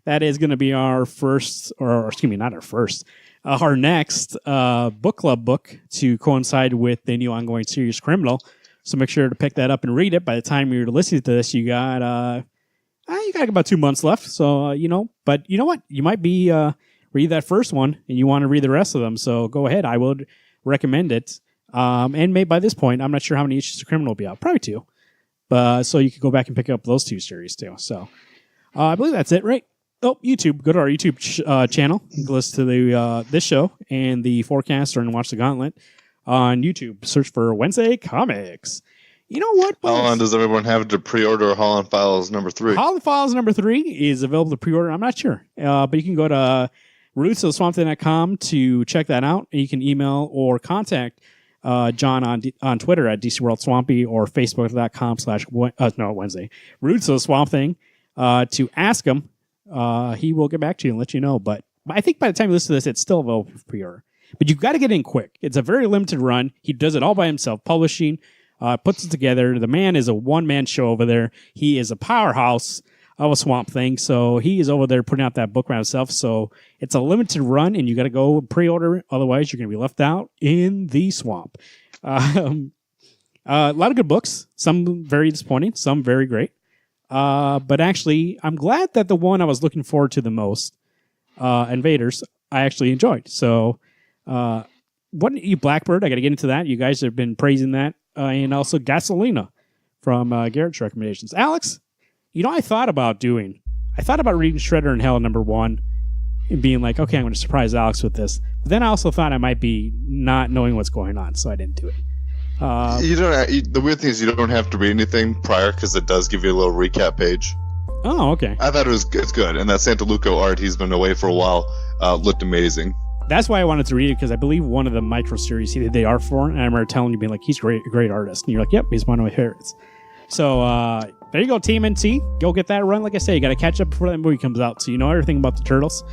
That is going to be our first, or excuse me, not our first. Our next book club book to coincide with the new ongoing series Criminal. So make sure to pick that up and read it. By the time you're listening to this, you got about 2 months left. So, but you know what? You might be read that first one and you want to read the rest of them. So go ahead. I would recommend it. And maybe by this point, I'm not sure how many issues of Criminal will be out. Probably 2. But so you could go back and pick up those 2 series too. So I believe that's it, right? Oh, YouTube. Go to our YouTube channel. Listen to this show and the forecast, and watch the Gauntlet on YouTube. Search for Wednesday Comics. You know what? How long does everyone have to pre-order Holland Files number 3? Holland Files number 3 is available to pre-order. I'm not sure. But you can go to rootsoftheswampthing.com to check that out. And you can email or contact John on Twitter at DCWorldSwampy or Facebook.com/Wednesday. Roots of the Swamp Thing to ask him. He will get back to you and let you know. But I think by the time you listen to this, it's still available for pre-order. But you've got to get in quick. It's a very limited run. He does it all by himself, publishing, puts it together. The man is a one-man show over there. He is a powerhouse of a Swamp Thing. So he is over there putting out that book by himself. So it's a limited run, and you got to go pre-order it. Otherwise, you're going to be left out in the swamp. A lot of good books. Some very disappointing. Some very great. But actually, I'm glad that the one I was looking forward to the most, Invaders, I actually enjoyed. So, Blackbird, I got to get into that. You guys have been praising that. And also Gasolina from Garrett's recommendations. Alex, I thought about reading Shredder in Hell #1 and being like, okay, I'm going to surprise Alex with this. But then I also thought I might be not knowing what's going on, so I didn't do it. The weird thing is you don't have to read anything prior because it does give you a little recap page. Oh, okay. I thought it's good, and that Santa Luco art, he's been away for a while, looked amazing. That's why I wanted to read it, because I believe one of the micro series he did the art for, and I remember telling you, being like, he's a great artist, and you're like, yep, he's one of my favorites. So there you go, TMNT. Go get that run. Like I say, you got to catch up before that movie comes out, so you know everything about the Turtles,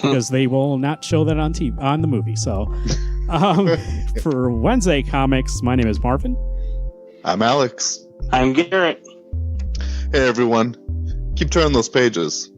because they will not show that on the movie. So for Wednesday Comics, my name is Marvin. I'm Alex. I'm Garrett. Hey everyone, keep turning those pages.